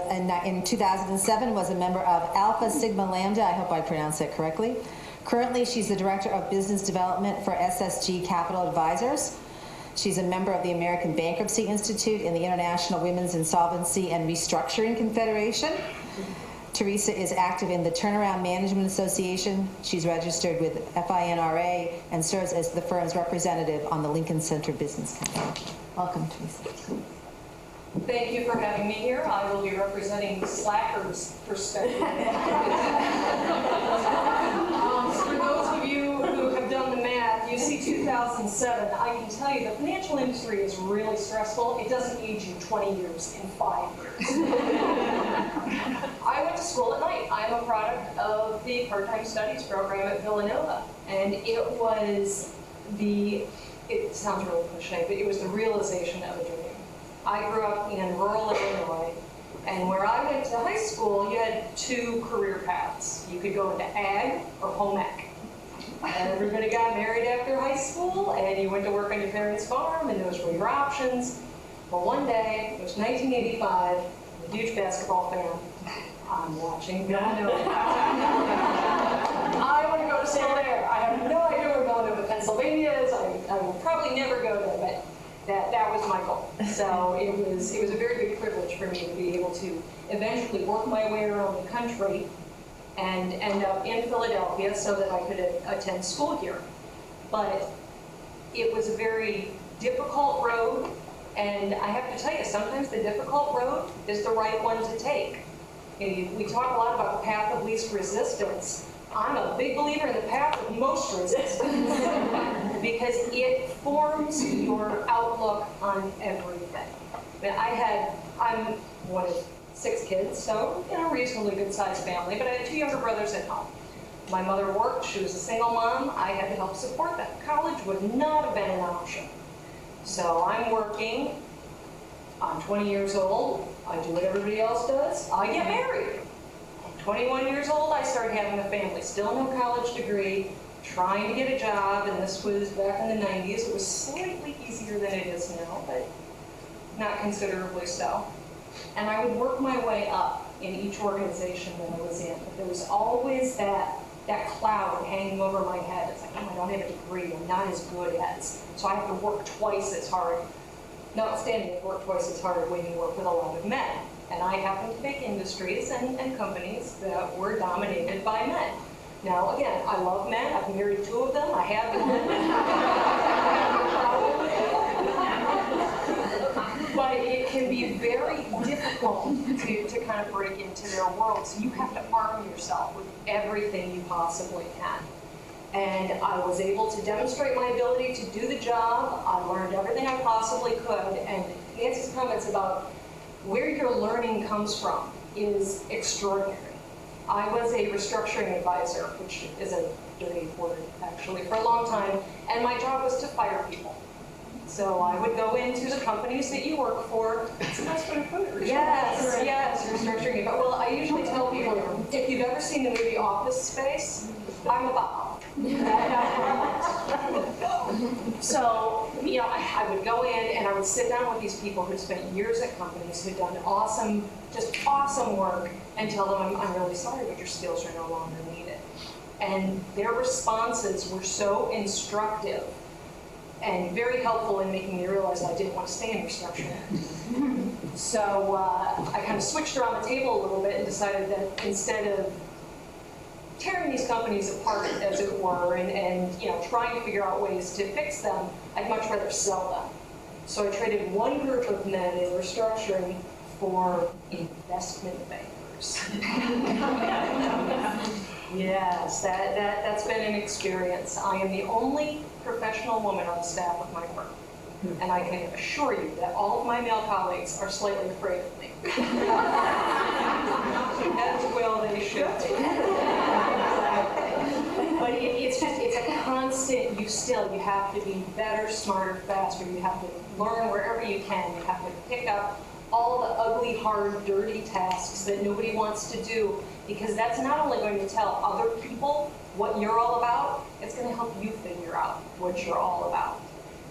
in 2007 was a member of Alpha Sigma Lambda. I hope I pronounced that correctly. Currently, she's the Director of Business Development for SSG Capital Advisors. She's a member of the American Bankruptcy Institute and the International Women's Insolvency and Restructuring Confederation. Teresa is active in the Turnaround Management Association. She's registered with FINRA and serves as the firm's representative on the Lincoln Center Business Council. Welcome, Teresa. Thank you for having me here. I will be representing the Slackers perspective. For those of you who have done the math, you see 2007. I I can tell you the financial industry is really stressful. It doesn't age you 20 years in 5 years. I went to school at night. I'm a product of the part-time studies program at Villanova. And it was it sounds really cliche, but it was the realization of a dream. I grew up in rural Illinois, and where I went to high school, you had 2 career paths. You could go into ag or home ec. Everybody got married after high school, and you went to work on your parents' farm, and those were your options. Well, one day, it was 1985, I'm a huge basketball fan. I'm watching Villanova. I want to go to school there. I have no idea where Villanova, Pennsylvania is. I will probably never go there, but that was my goal. So it was a very big privilege for me to be able to eventually work my way around the country and end up in Philadelphia so that I could attend school here. But it was a very difficult road, and I have to tell you, sometimes the difficult road is the right one to take. We talk a lot about the path of least resistance. I'm a big believer in the path of most resistance because it forms your outlook on everything. I'm one of 6 kids, so reasonably good sized family, but I had 2 younger brothers at home. My mother worked, she was a single mom, I had to help support them. College would not have been an option. So I'm working, I'm 20 years old, I do what everybody else does, I get married. 21 years old, I started having a family, still no college degree, trying to get a job, and this was back in the 90s. It was slightly easier than it is now, but not considerably so. And I would work my way up in each organization that I was in, but there was always that cloud hanging over my head. It's like, oh, I don't have a degree, I'm not as good as, so I have to work twice as hard. Notwithstanding, I work twice as hard when you work with a lot of men. And I happen to pick industries and companies that were dominated by men. Now, again, I love men. I've married 2 of them. I have one. But it can be very difficult to kind of break into their world. So you have to arm yourself with everything you possibly can. And I was able to demonstrate my ability to do the job. I learned everything I possibly could. And Nancy's comments about where your learning comes from is extraordinary. I was a restructuring advisor, which is a dirty word actually, for a long time, and my job was to fire people. So I would go into the companies that you work for. It's a nice way to put it. Yes, restructuring. Well, I usually tell people, if you've ever seen the movie Office Space, I'm about. So, I would go in and I would sit down with these people who'd spent years at companies, who'd done awesome work, and tell them, I'm really sorry, but your skills are no longer needed. And their responses were so instructive and very helpful in making me realize I didn't want to stay in restructuring. So I kind of switched around the table a little bit and decided that instead of tearing these companies apart, as it were, and trying to figure out ways to fix them, I'd much rather sell them. So I traded one group of men in restructuring for investment bankers. Yes, that's been an experience. I am the only professional woman on the staff of my firm. And I can assure you that all of my male colleagues are slightly afraid of me. As well they should be. But it's a constant, you have to be better, smarter, faster. You have to learn wherever you can. You have to pick up all the ugly, hard, dirty tasks that nobody wants to do, because that's not only going to tell other people what you're all about, it's going to help you figure out what you're all about.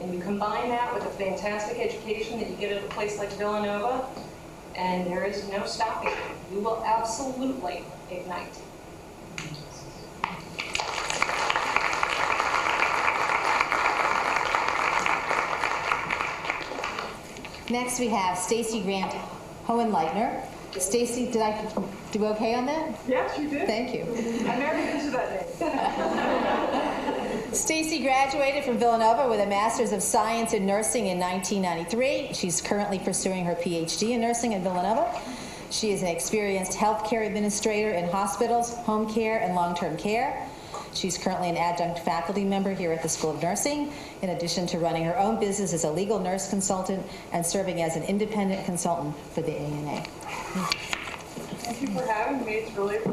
And you combine that with a fantastic education that you get at a place like Villanova, and there is no stopping you. You will absolutely ignite. Next we have Stacy Grant Hohenleitner. Stacy, did I do okay on that? Yes, you did. Thank you. I never used that name. Stacy graduated from Villanova with a Master's of Science in Nursing in 1993. She's currently pursuing her PhD in nursing at Villanova. She is an experienced healthcare administrator in hospitals, home care, and long-term care. She's currently an adjunct faculty member here at the School of Nursing, in addition to running her own business as a legal nurse consultant and serving as an independent consultant for the ANA. Thank you for having me. It's really an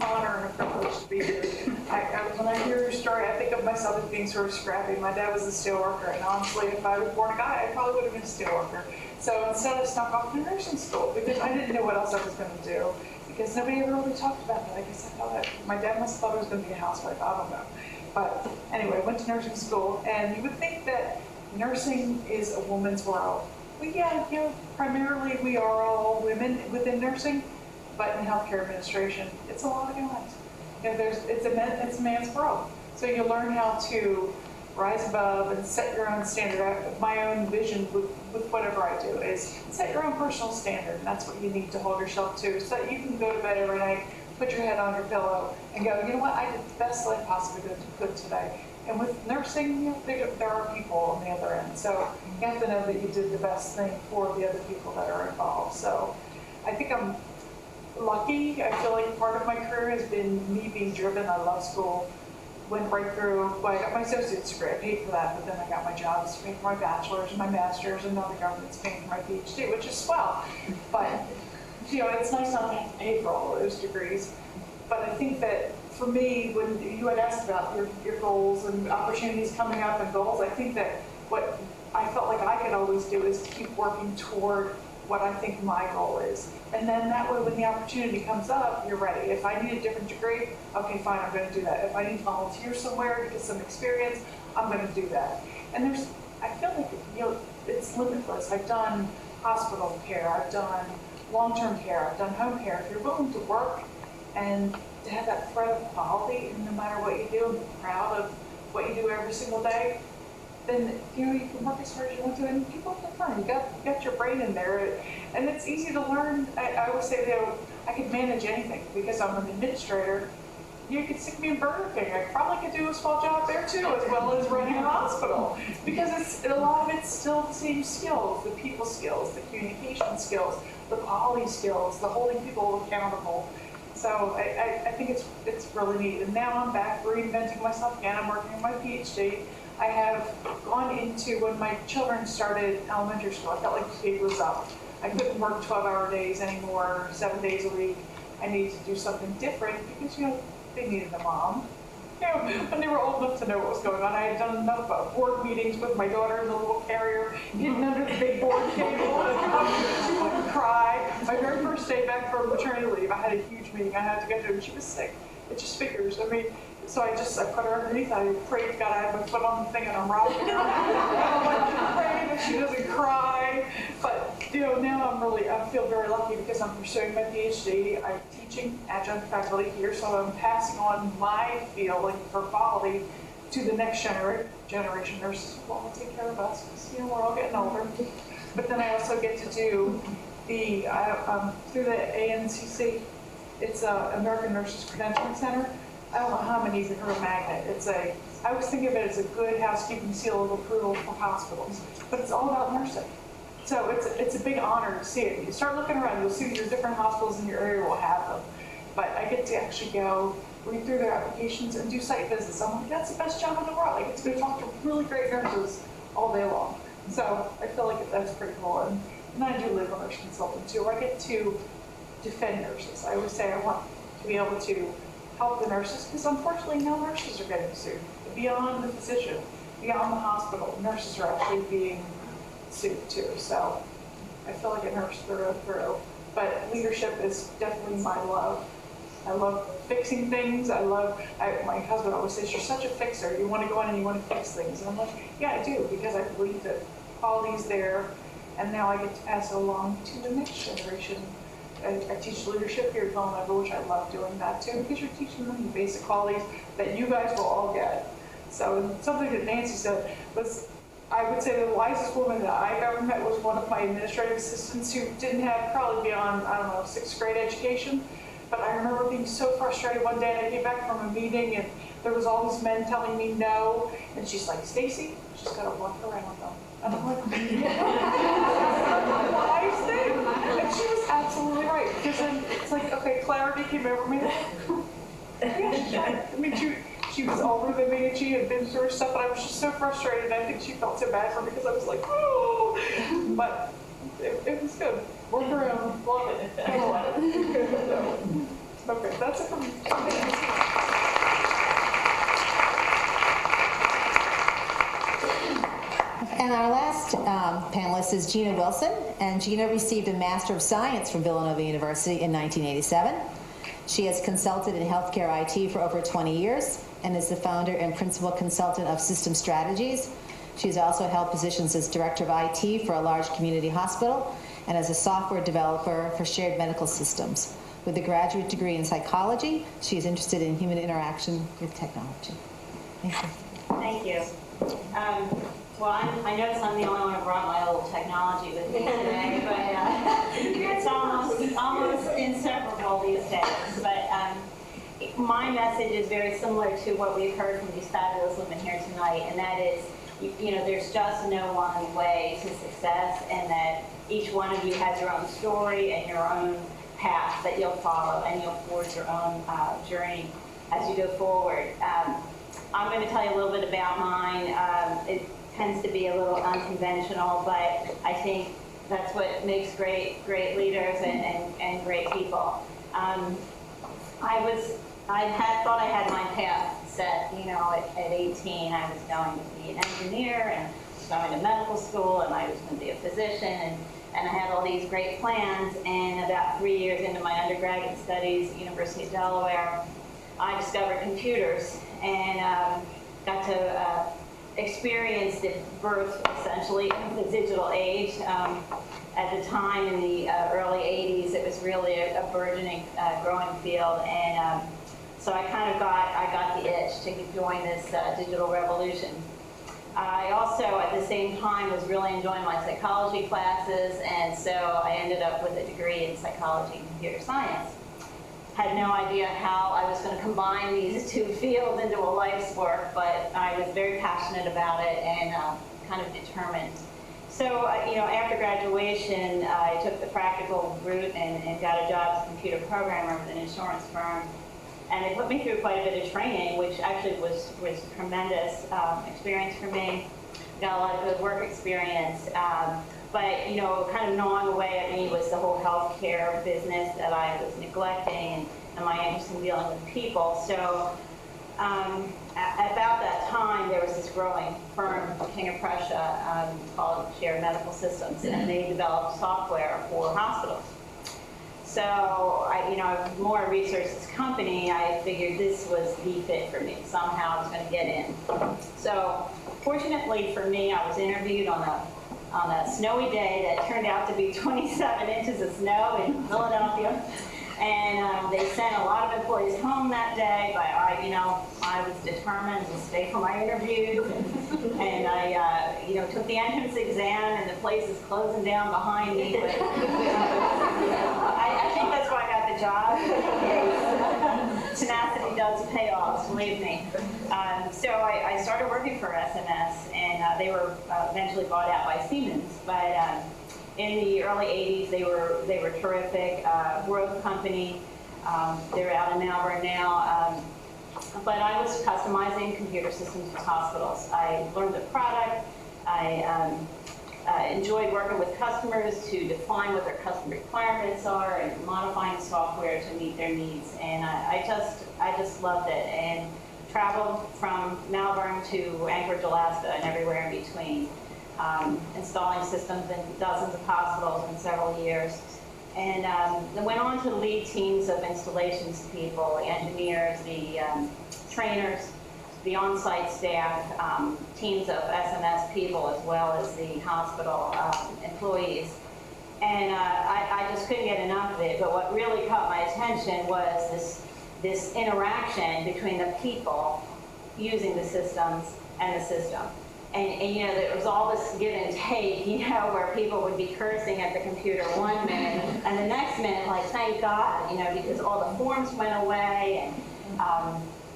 honor and a privilege to be here. When I hear your story, I think of myself as being sort of scrappy. My dad was a steel worker, and honestly, if I was born a guy, I probably would have been a steel worker. So instead, I snuck off to nursing school because I didn't know what else I was going to do, because nobody ever really talked about that. I guess I thought my dad must have thought I was going to be a housewife. I don't know. But anyway, I went to nursing school, and you would think that nursing is a woman's world. Well, yeah, primarily we are all women within nursing. But in healthcare administration, it's a lot of guys. It's a man's world. So you learn how to rise above and set your own standard. My own vision with whatever I do is set your own personal standard. And that's what you need to hold yourself to, so that you can go to bed every night, put your head on your pillow, and go, you know what, I did the best that I possibly could today. And with nursing, there are people on the other end. So you have to know that you did the best thing for the other people that are involved. So I think I'm lucky. I feel like part of my career has been me being driven. I love school. Went right through. Well, I got my associate's degree. I paid for that, but then I got my jobs to pay for my bachelor's and my master's, and now the government's paying for my PhD, which is swell. But it's nice not to have to pay for all of those degrees. But I think that for me, when you had asked about your goals and opportunities coming up and goals, I think that what I felt like I could always do is keep working toward what I think my goal is. And then that way, when the opportunity comes up, you're ready. If I need a different degree, okay, fine, I'm going to do that. If I need to volunteer somewhere to get some experience, I'm going to do that. And I feel like, it's limitless. I've done hospital care, I've done long-term care, I've done home care. If you're willing to work and to have that thread of quality, and no matter what you do, and be proud of what you do every single day, then you can work as hard as you want to, and people have fun. You got your brain in there, and it's easy to learn. I always say that I could manage anything because I'm an administrator. You could stick me in Burger King. I probably could do a small job there too, as well as running a hospital, because a lot of it's still the same skills: the people skills, the communication skills, the quality skills, the holding people accountable. So I think it's really neat. And now I'm back reinventing myself again. I'm working on my PhD. I have gone into, when my children started elementary school, I felt like the gig was up. I couldn't work 12-hour days anymore, 7 days a week. I needed to do something different because, they needed a mom. When they were old enough to know what was going on, I had done enough board meetings with my daughter in the little carrier, hidden under the big board table, and she wouldn't cry. My very first day back from maternity leave, I had a huge meeting I had to go to, and she was sick. It just figures. So I put her underneath. I prayed to God. I had my foot on the thing, and I'm rocking her. I'm like, praying that she doesn't cry. But now I feel very lucky because I'm pursuing my PhD. I'm teaching adjunct faculty here, so I'm passing on my feeling for quality to the next generation nurses who will take care of us, because we're all getting older. But then I also get to do through the ANCC. It's American Nurses Credentialing Center. I don't know how many of you heard of Magnet. I always think of it as a good housekeeping seal of approval for hospitals, but it's all about nursing. So it's a big honor to see it. You start looking around, you'll see that your different hospitals in your area will have them. But I get to actually go read through their applications and do site visits. I'm like, that's the best job in the world. I get to go talk to really great nurses all day long. So I feel like that's pretty cool. And I do live on nurse consultant too. I get to defend nurses. I always say I want to be able to help the nurses, because unfortunately now nurses are getting sued. Beyond the physician, beyond the hospital, nurses are actually being sued too. So I feel like a nurse through and through. But leadership is definitely my love. I love fixing things. My husband always says, you're such a fixer. You want to go in and you want to fix things. And I'm like, yeah, I do, because I believe that quality's there. And now I get to pass it along to the next generation. I teach leadership here at Villanova, which I love doing that too, because you're teaching them the basic qualities that you guys will all get. So something that Nancy said was, I would say the wisest woman that I've ever met was one of my administrative assistants who didn't have probably beyond, 6th grade education. But I remember being so frustrated one day, and I came back from a meeting, and there was all these men telling me no, and she's like, Stacy, you just gotta walk around them. And I'm like, wise thing. And she was absolutely right, because then it's like, okay, clarity came over me. Yeah, she's right. she was older than me and she had been through stuff, and I was just so frustrated. I think she felt so bad for me because I was like, oh, but it was good. Work around, love it. Okay, that's it for me. And our last panelist is Gina Wilson, and Gina received a Master of Science from Villanova University in 1987. She has consulted in healthcare IT for over 20 years and is the founder and principal consultant of System Strategies. She's also held positions as Director of IT for a large community hospital and as a software developer for shared medical systems. With a graduate degree in psychology, she is interested in human interaction with technology. Thank you. Thank you. Well, I notice I'm the only one who brought my old technology with me today, but it's almost inseparable these days. But my message is very similar to what we've heard from these fabulous women here tonight, and that is, you know, there's just no one way to success, and that each one of you has your own story and your own path that you'll follow, and you'll forge your own journey as you go forward. I'm going to tell you a little bit about mine. It tends to be a little unconventional, but I think that's what makes great leaders and great people. I thought I had my path set, you know, at 18. I was going to be an engineer and going to medical school, and I was going to be a physician, and I had all these great plans. And about 3 years into my undergraduate studies at the University of Delaware, I discovered computers and got to experience the birth, essentially, of the digital age. At the time, in the early 80s, it was really a burgeoning, growing field, and so I kind of got the itch to join this digital revolution. I also, at the same time, was really enjoying my psychology classes, and so I ended up with a degree in psychology and computer science. Had no idea how I was going to combine these two fields into a life's work, but I was very passionate about it and kind of determined. So, you know, after graduation, I took the practical route and got a job as a computer programmer with an insurance firm. And they put me through quite a bit of training, which actually was tremendous experience for me. Got a lot of good work experience. But, you know, kind of gnawing away at me was the whole healthcare business that I was neglecting and my interest in dealing with people. So at about that time, there was this growing firm, King of Prussia, called Shared Medical Systems, and they developed software for hospitals. So, you know, the more I researched this company, I figured this was the fit for me. Somehow I was going to get in. So, fortunately for me, I was interviewed on a snowy day that turned out to be 27 inches of snow in Philadelphia. And they sent a lot of employees home that day, but I was determined to stay for my interview. And I, took the entrance exam, and the place is closing down behind me. But I think that's why I got the job. Tenacity does pay off, believe me. So I started working for SMS, and they were eventually bought out by Siemens. But in the early 80s, they were terrific, growth company. They're out in Melbourne now. But I was customizing computer systems for hospitals. I learned the product. I enjoyed working with customers to define what their customer requirements are and modifying the software to meet their needs. And I just loved it, and traveled from Melbourne to Anchorage, Alaska, and everywhere in between, installing systems in dozens of hospitals in several years. And then went on to lead teams of installations people, the engineers, the trainers, the on-site staff, teams of SMS people, as well as the hospital employees. And I just couldn't get enough of it. But what really caught my attention was this interaction between the people using the systems and the system. And there was all this give and take, where people would be cursing at the computer one minute, and the next minute, like, thank God, because all the forms went away, and,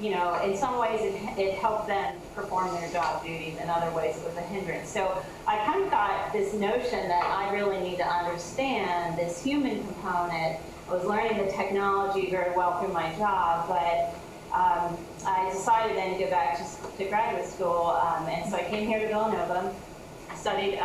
in some ways it helped them perform their job duties, in other ways it was a hindrance. So I kind of got this notion that I really need to understand this human component. I was learning the technology very well through my job, but I decided then go back to graduate school. And so I came here to Villanova, studied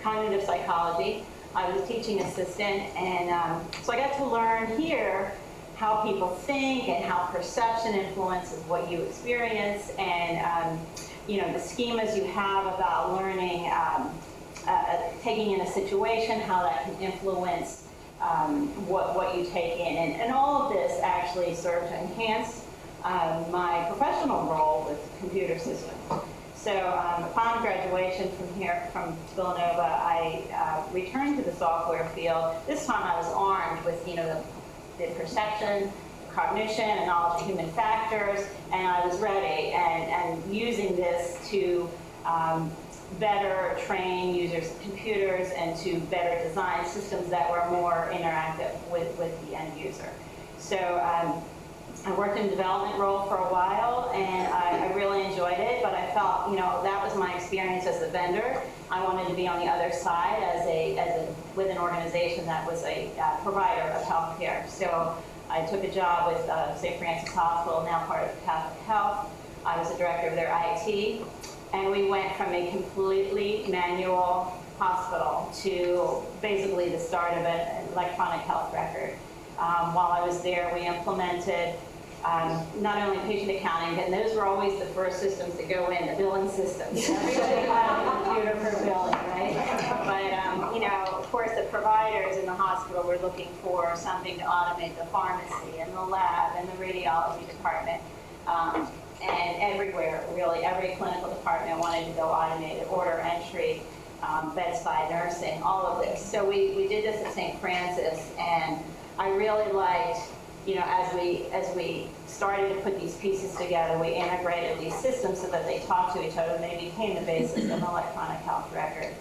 cognitive psychology. I was a teaching assistant, and so I got to learn here how people think and how perception influences what you experience, and the schemas you have about learning, taking in a situation, how that can influence what you take in. And all of this actually served to enhance my professional role with computer systems. So upon graduation from Villanova, I returned to the software field. This time I was armed with the perception, cognition, and knowledge of human factors, and I was ready and using this to better train users of computers and to better design systems that were more interactive with the end user. So I worked in a development role for a while, and I really enjoyed it, but I felt, that was my experience as a vendor. I wanted to be on the other side with an organization that was a provider of healthcare. So I took a job with St. Francis Hospital, now part of Catholic Health. I was the director of their IT, and we went from a completely manual hospital to basically the start of an electronic health record. While I was there, we implemented not only patient accounting, and those were always the first systems to go in, the billing systems. Everybody had a computer for billing, right? But, of course, the providers in the hospital were looking for something to automate the pharmacy and the lab and the radiology department. And everywhere, really, every clinical department wanted to go automated, order entry, bedside nursing, all of this. So we did this at St. Francis, and I really liked, as we started to put these pieces together, we integrated these systems so that they talked to each other, and they became the basis of an electronic health record.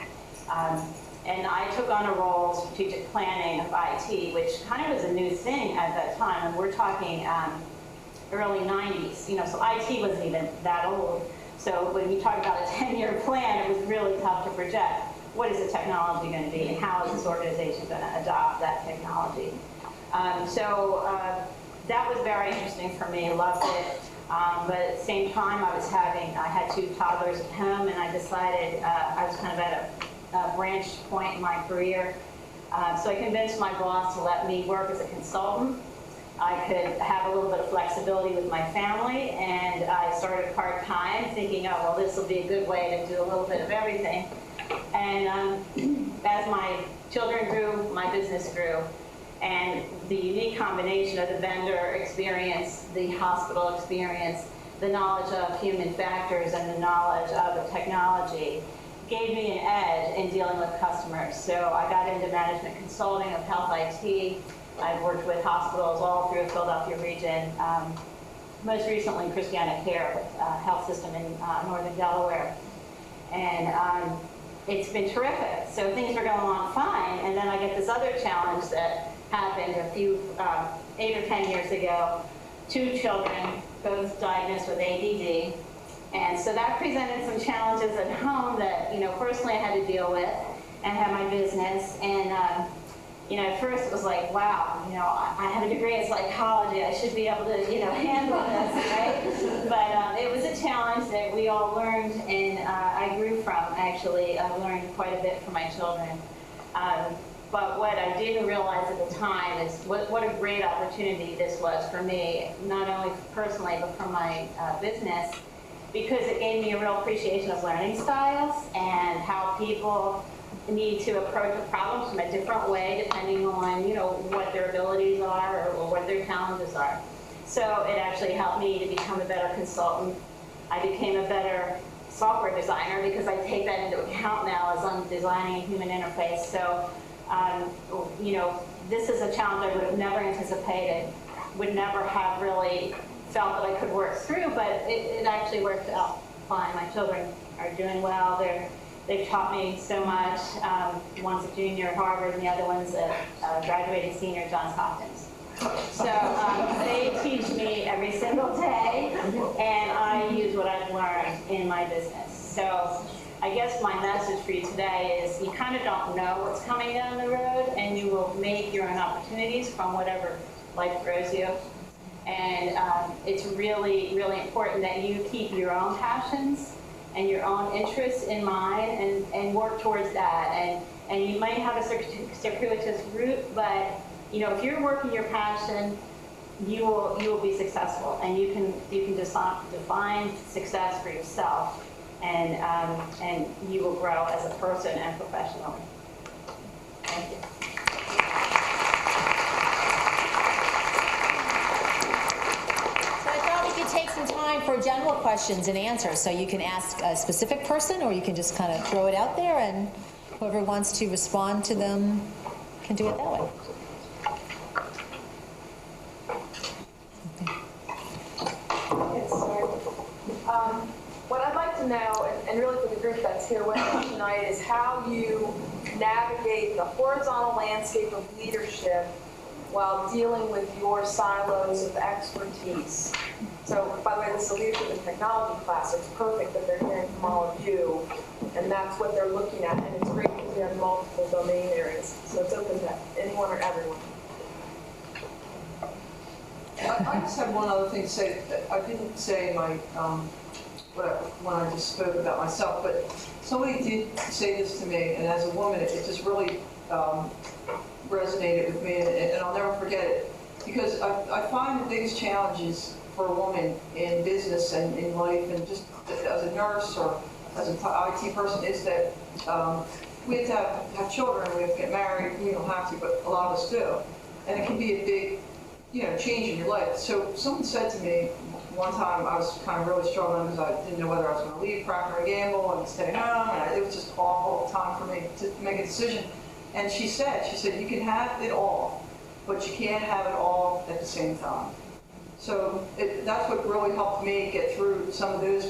And I took on a role, strategic planning of IT, which kind of was a new thing at that time, and we're talking early 90s, so IT wasn't even that old. So when you talk about a 10-year plan, it was really tough to project. What is the technology going to be, and how is this organization going to adopt that technology? That was very interesting for me. I loved it. But at the same time, I had 2 toddlers at home, and I decided I was kind of at a branch point in my career. So I convinced my boss to let me work as a consultant. I could have a little bit of flexibility with my family, and I started part-time thinking, oh, well, this will be a good way to do a little bit of everything. And as my children grew, my business grew. And the unique combination of the vendor experience, the hospital experience, the knowledge of human factors, and the knowledge of the technology gave me an edge in dealing with customers. So I got into management consulting of health IT. I've worked with hospitals all through the Philadelphia region, most recently Christiana Care, a health system in northern Delaware. And it's been terrific. So things are going along fine, and then I get this other challenge that happened a few, 8 or 10 years ago. 2 children, both diagnosed with ADD. And so that presented some challenges at home that, personally I had to deal with, and had my business. And, at first it was like, wow, I have a degree in psychology. I should be able to, handle this, right? But it was a challenge that we all learned, and I grew from, actually. I learned quite a bit from my children. But what I didn't realize at the time is what a great opportunity this was for me, not only personally, but for my business, because it gave me a real appreciation of learning styles and how people need to approach a problem from a different way depending on, what their abilities are or what their challenges are. So it actually helped me to become a better consultant. I became a better software designer because I take that into account now as I'm designing a human interface. So, this is a challenge I would have never anticipated, would never have really felt that I could work through, but it actually worked out fine. My children are doing well. They've taught me so much. One's a junior at Harvard, and the other one's a graduating senior at Johns Hopkins. So they teach me every single day, and I use what I've learned in my business. So I guess my message for you today is you kind of don't know what's coming down the road, and you will make your own opportunities from whatever life throws you. And it's really, really important that you keep your own passions and your own interests in mind and work towards that. And you might have a circuitous route, but if you're working your passion, you will be successful, and you can define success for yourself, and you will grow as a person and professionally. Thank you. Take some time for general questions and answers. So you can ask a specific person, or you can just kind of throw it out there, and whoever wants to respond to them can do it that way. Yes, sorry. What I'd like to know, and really for the group that's here with us tonight, is how you navigate the horizontal landscape of leadership while dealing with your silos of expertise. So, by the way, this is a leadership and technology class, so it's perfect that they're hearing from all of you, and that's what they're looking at, and it's great because we have multiple domain areas, so it's open to anyone or everyone. I just have one other thing to say. I didn't say my when I just spoke about myself, but somebody did say this to me, and as a woman, it just really resonated with me, and I'll never forget it, because I find the biggest challenges for a woman in business and in life, and just as a nurse or as an IT person, is that we have to have children, we have to get married. We don't have to, but a lot of us do, and it can be a big change in your life. So someone said to me one time, I was kind of really struggling because I didn't know whether I was going to leave Procter & Gamble and stay home, and it was just awful time for me to make a decision. And she said, you can have it all, but you can't have it all at the same time. So that's what really helped me get through some of those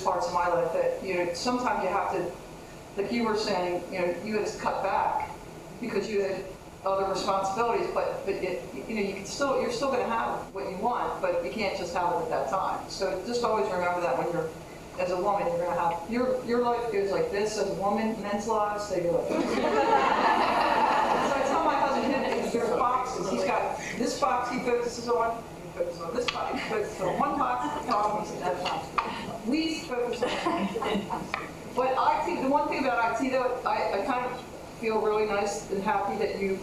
parts of my life, that sometimes you have to, like you were saying, you had to cut back because you had other responsibilities, but you're still going to have what you want, but you can't just have it at that time. So just always remember that when you're, as a woman, you're going to have, your life goes like this. As a woman, men's lives, they go like this. So I tell my husband, there's boxes. He's got this box he focuses on, he focuses on this box, he focuses on one box at the top, he's at that box. We focus on But IT, the one thing about IT, though, I kind of feel really nice and happy that you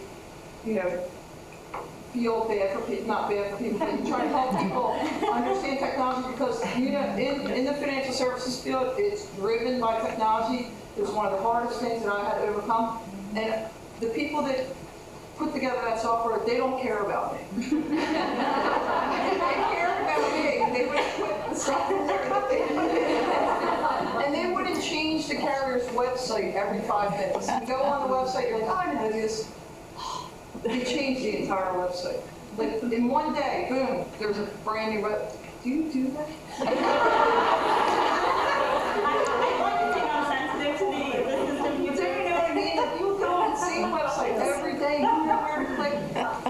feel bad for people, not bad for people, but you try to help people understand technology, because in the financial services field, it's driven by technology. It was one of the hardest things that I had to overcome. And the people that put together that software, they don't care about me. If they cared about me, they would put the software that they did. And they wouldn't change the carrier's website every 5 minutes. You go on the website, you're like, oh, I know this. They changed the entire website. Like, in one day, boom, there's a brand new web. Do you do that? I want to think I'm sensitive to the system. You know what I mean? You go on the same website every day, you know where to click,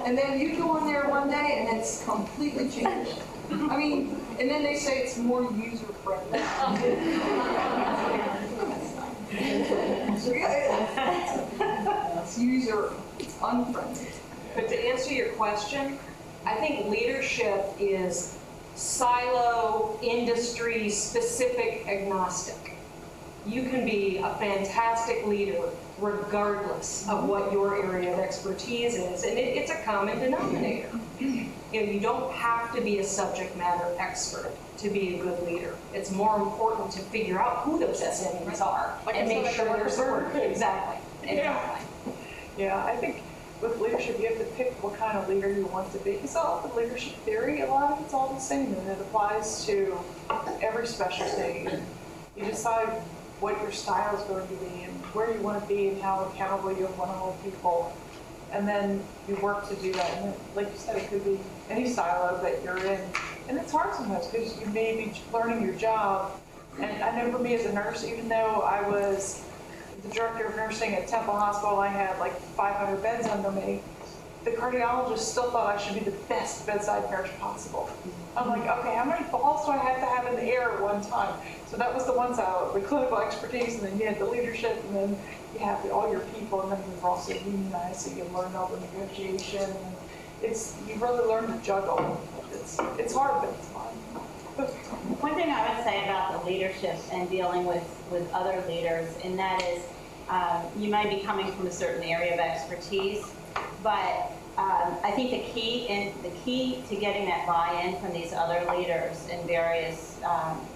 and then you go on there one day and it's completely changed. I mean, and then they say it's more user-friendly. So yeah, it's user-unfriendly. But to answer your question, I think leadership is silo, industry, specific, agnostic. You can be a fantastic leader regardless of what your area of expertise is, and it's a common denominator. You don't have to be a subject matter expert to be a good leader. It's more important to figure out who those SMEs are and make sure they're served. Exactly. Yeah, I think with leadership, you have to pick what kind of leader you want to be. Because all the leadership theory, a lot of it's all the same, and it applies to every specialty. You decide what your style is going to be and where you want to be and how accountable you want to hold people. And then you work to do that. And then, like you said, it could be any silo that you're in. And it's hard sometimes because you may be learning your job. And I know for me as a nurse, even though I was the director of nursing at Temple Hospital, I had like 500 beds under me. The cardiologist still thought I should be the best bedside nurse possible. I'm like, okay, how many balls do I have to have in the air at one time? So that was the one side, the clinical expertise, and then you had the leadership, and then you have all your people, and then you're also unionized, so you learn all the negotiation, you really learn to juggle. It's hard, but it's fun. One thing I would say about the leadership and dealing with other leaders, and that is, you might be coming from a certain area of expertise, but I think the key to getting that buy-in from these other leaders in various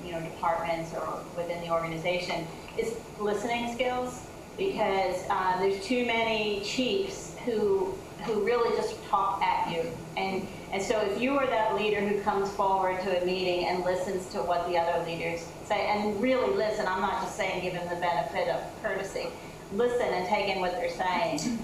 departments or within the organization is listening skills, because there's too many chiefs who really just talk at you. And so if you are that leader who comes forward to a meeting and listens to what the other leaders say, and really listen, I'm not just saying give them the benefit of courtesy, listen and take in what they're saying,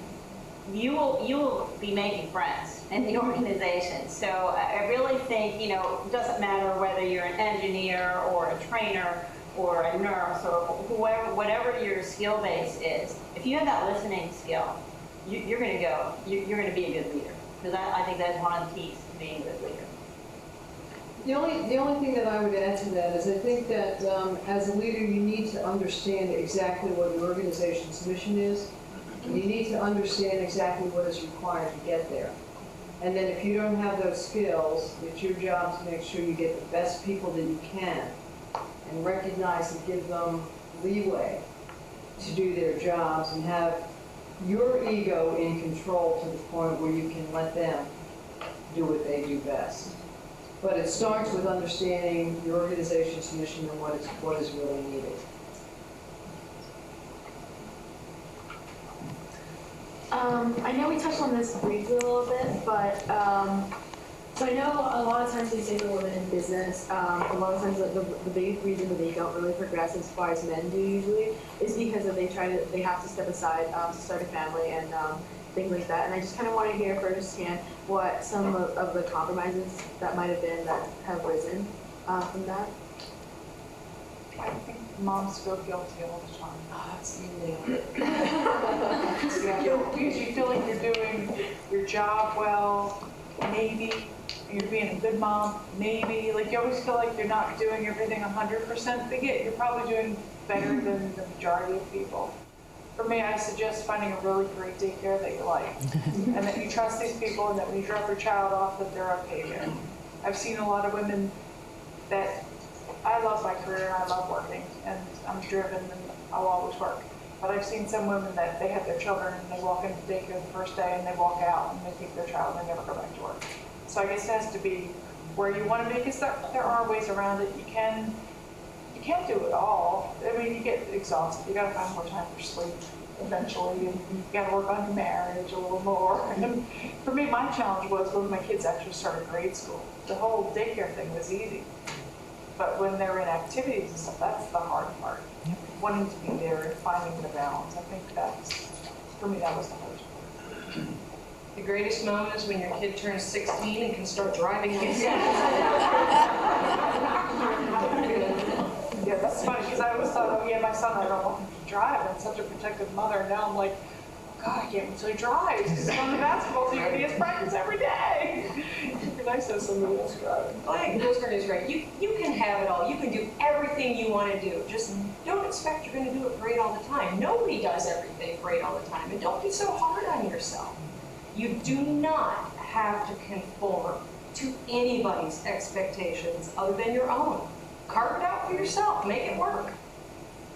you will be making friends in the organization. So I really think, it doesn't matter whether you're an engineer or a trainer or a nurse or whatever your skill base is, if you have that listening skill, you're going to be a good leader. Because I think that's one of the keys to being a good leader. The only thing that I would add to that is I think that as a leader, you need to understand exactly what your organization's mission is. You need to understand exactly what is required to get there. And then if you don't have those skills, it's your job to make sure you get the best people that you can and recognize and give them leeway to do their jobs and have your ego in control to the point where you can let them do what they do best. But it starts with understanding your organization's mission and what is really needed. I know we touched on this briefly a little bit, but so I know a lot of times they say for women in business, a lot of times the big reason that they don't really progress as far as men do usually is because they have to step aside to start a family and things like that. And I just kind of want to hear firsthand what some of the compromises that might have been that have risen from that. I think moms feel guilty all the time. Oh, that's easy. Because you feel like you're doing your job well, maybe. You're being a good mom, maybe. Like you always feel like you're not doing everything 100%, but yet you're probably doing better than the majority of people. For me, I suggest finding a really great daycare that you like, and that you trust these people, and that when you drop your child off, that they're okay there. I've seen a lot of women that I love my career, I love working, and I'm driven, and I'll always work. But I've seen some women that they have their children, and they walk into daycare the first day, and they walk out, and they take their child, and they never go back to work. So I guess it has to be where you want to be, because there are ways around it. You can't do it all. I mean, you get exhausted. You got to find more time for sleep eventually, and you got to work on your marriage a little more. And for me, my challenge was when my kids actually started grade school. The whole daycare thing was easy, but when they're in activities and stuff, that's the hard part. Wanting to be there and finding the balance. I think for me, that was the hardest part. The greatest moment is when your kid turns 16 and can start driving again. Yeah, that's funny, because I always thought, oh yeah, my son, I don't want him to drive. I'm such a protective mother. And now I'm like, oh God, I can't wait until he drives. Because he's on the basketball team and he has practice every day. It'd be nice to have somebody else driving. I think Elizabeth is right. You can have it all. You can do everything you want to do. Just don't expect you're going to do it great all the time. Nobody does everything great all the time. And don't be so hard on yourself. You do not have to conform to anybody's expectations other than your own. Carve it out for yourself. Make it work.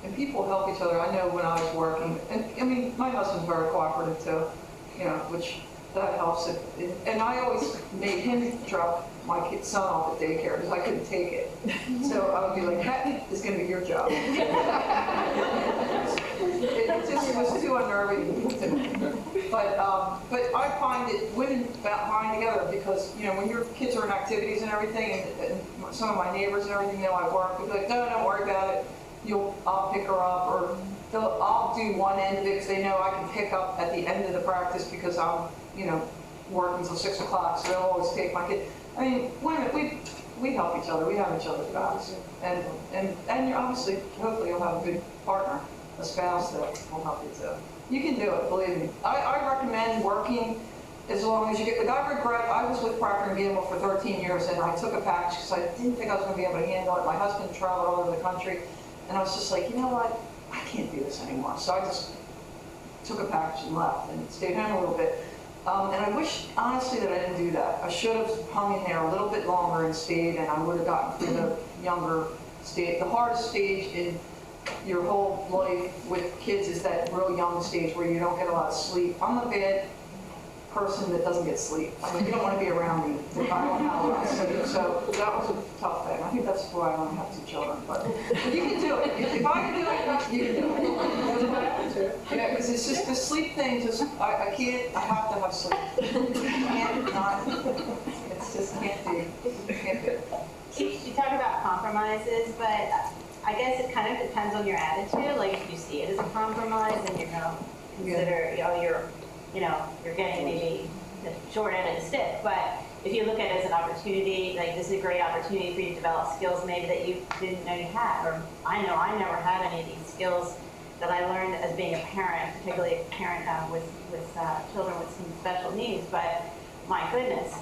And people help each other. I know when I was working, and I mean, my husband's very cooperative too, which that helps. And I always made him drop my son off at daycare because I couldn't take it. So I would be like, that is going to be your job. It just was too unnerving to me. But I find that women bind together because, when your kids are in activities and everything, and some of my neighbors and everything know I work, they'll be like, no, don't worry about it. I'll pick her up, or I'll do one end of it because they know I can pick up at the end of the practice because I'm, working until 6 o'clock, so they'll always take my kid. I mean, women, we help each other. We have each other's backs, and obviously, hopefully, you'll have a good partner, a spouse that will help you too. You can do it, believe me. I recommend working as long as you get. I regret. I was with Procter & Gamble for 13 years, and I took a package because I didn't think I was going to be able to handle it. My husband traveled all over the country, and I was just like, you know what? I can't do this anymore. So I just took a package and left, and stayed home a little bit. And I wish, honestly, that I didn't do that. I should have hung in there a little bit longer and stayed, and I would have gotten through the younger stage. The hardest stage in your whole life with kids is that real young stage where you don't get a lot of sleep. I'm a bad person that doesn't get sleep. I mean, you don't want to be around me if I don't have a lot of sleep. So that was a tough thing. I think that's why I only have 2 children. But you can do it. If I can do it, you can do it. Yeah, because it's just the sleep thing. Just I can't. I have to have sleep. Can't not. It's just can't do. Can't do. You talk about compromises, but I guess it kind of depends on your attitude. Like if you see it as a compromise, then you're going to consider, you're getting maybe the short end of the stick. But if you look at it as an opportunity, like this is a great opportunity for you to develop skills maybe that you didn't know you had. Or I know I never had any of these skills that I learned as being a parent, particularly a parent with children with some special needs. But my goodness,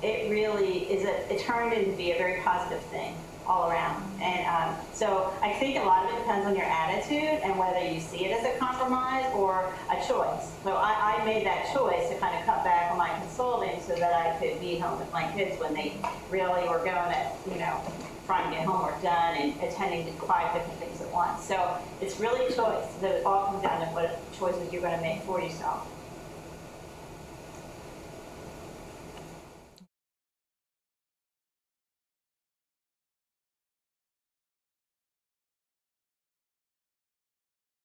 it really is it turned into be a very positive thing all around. And so I think a lot of it depends on your attitude and whether you see it as a compromise or a choice. So I made that choice to kind of cut back on my consulting so that I could be home with my kids when they really were going to, trying to get homework done and attending to 5 different things at once. So it's really choice. So it all comes down to what choices you're going to make for yourself.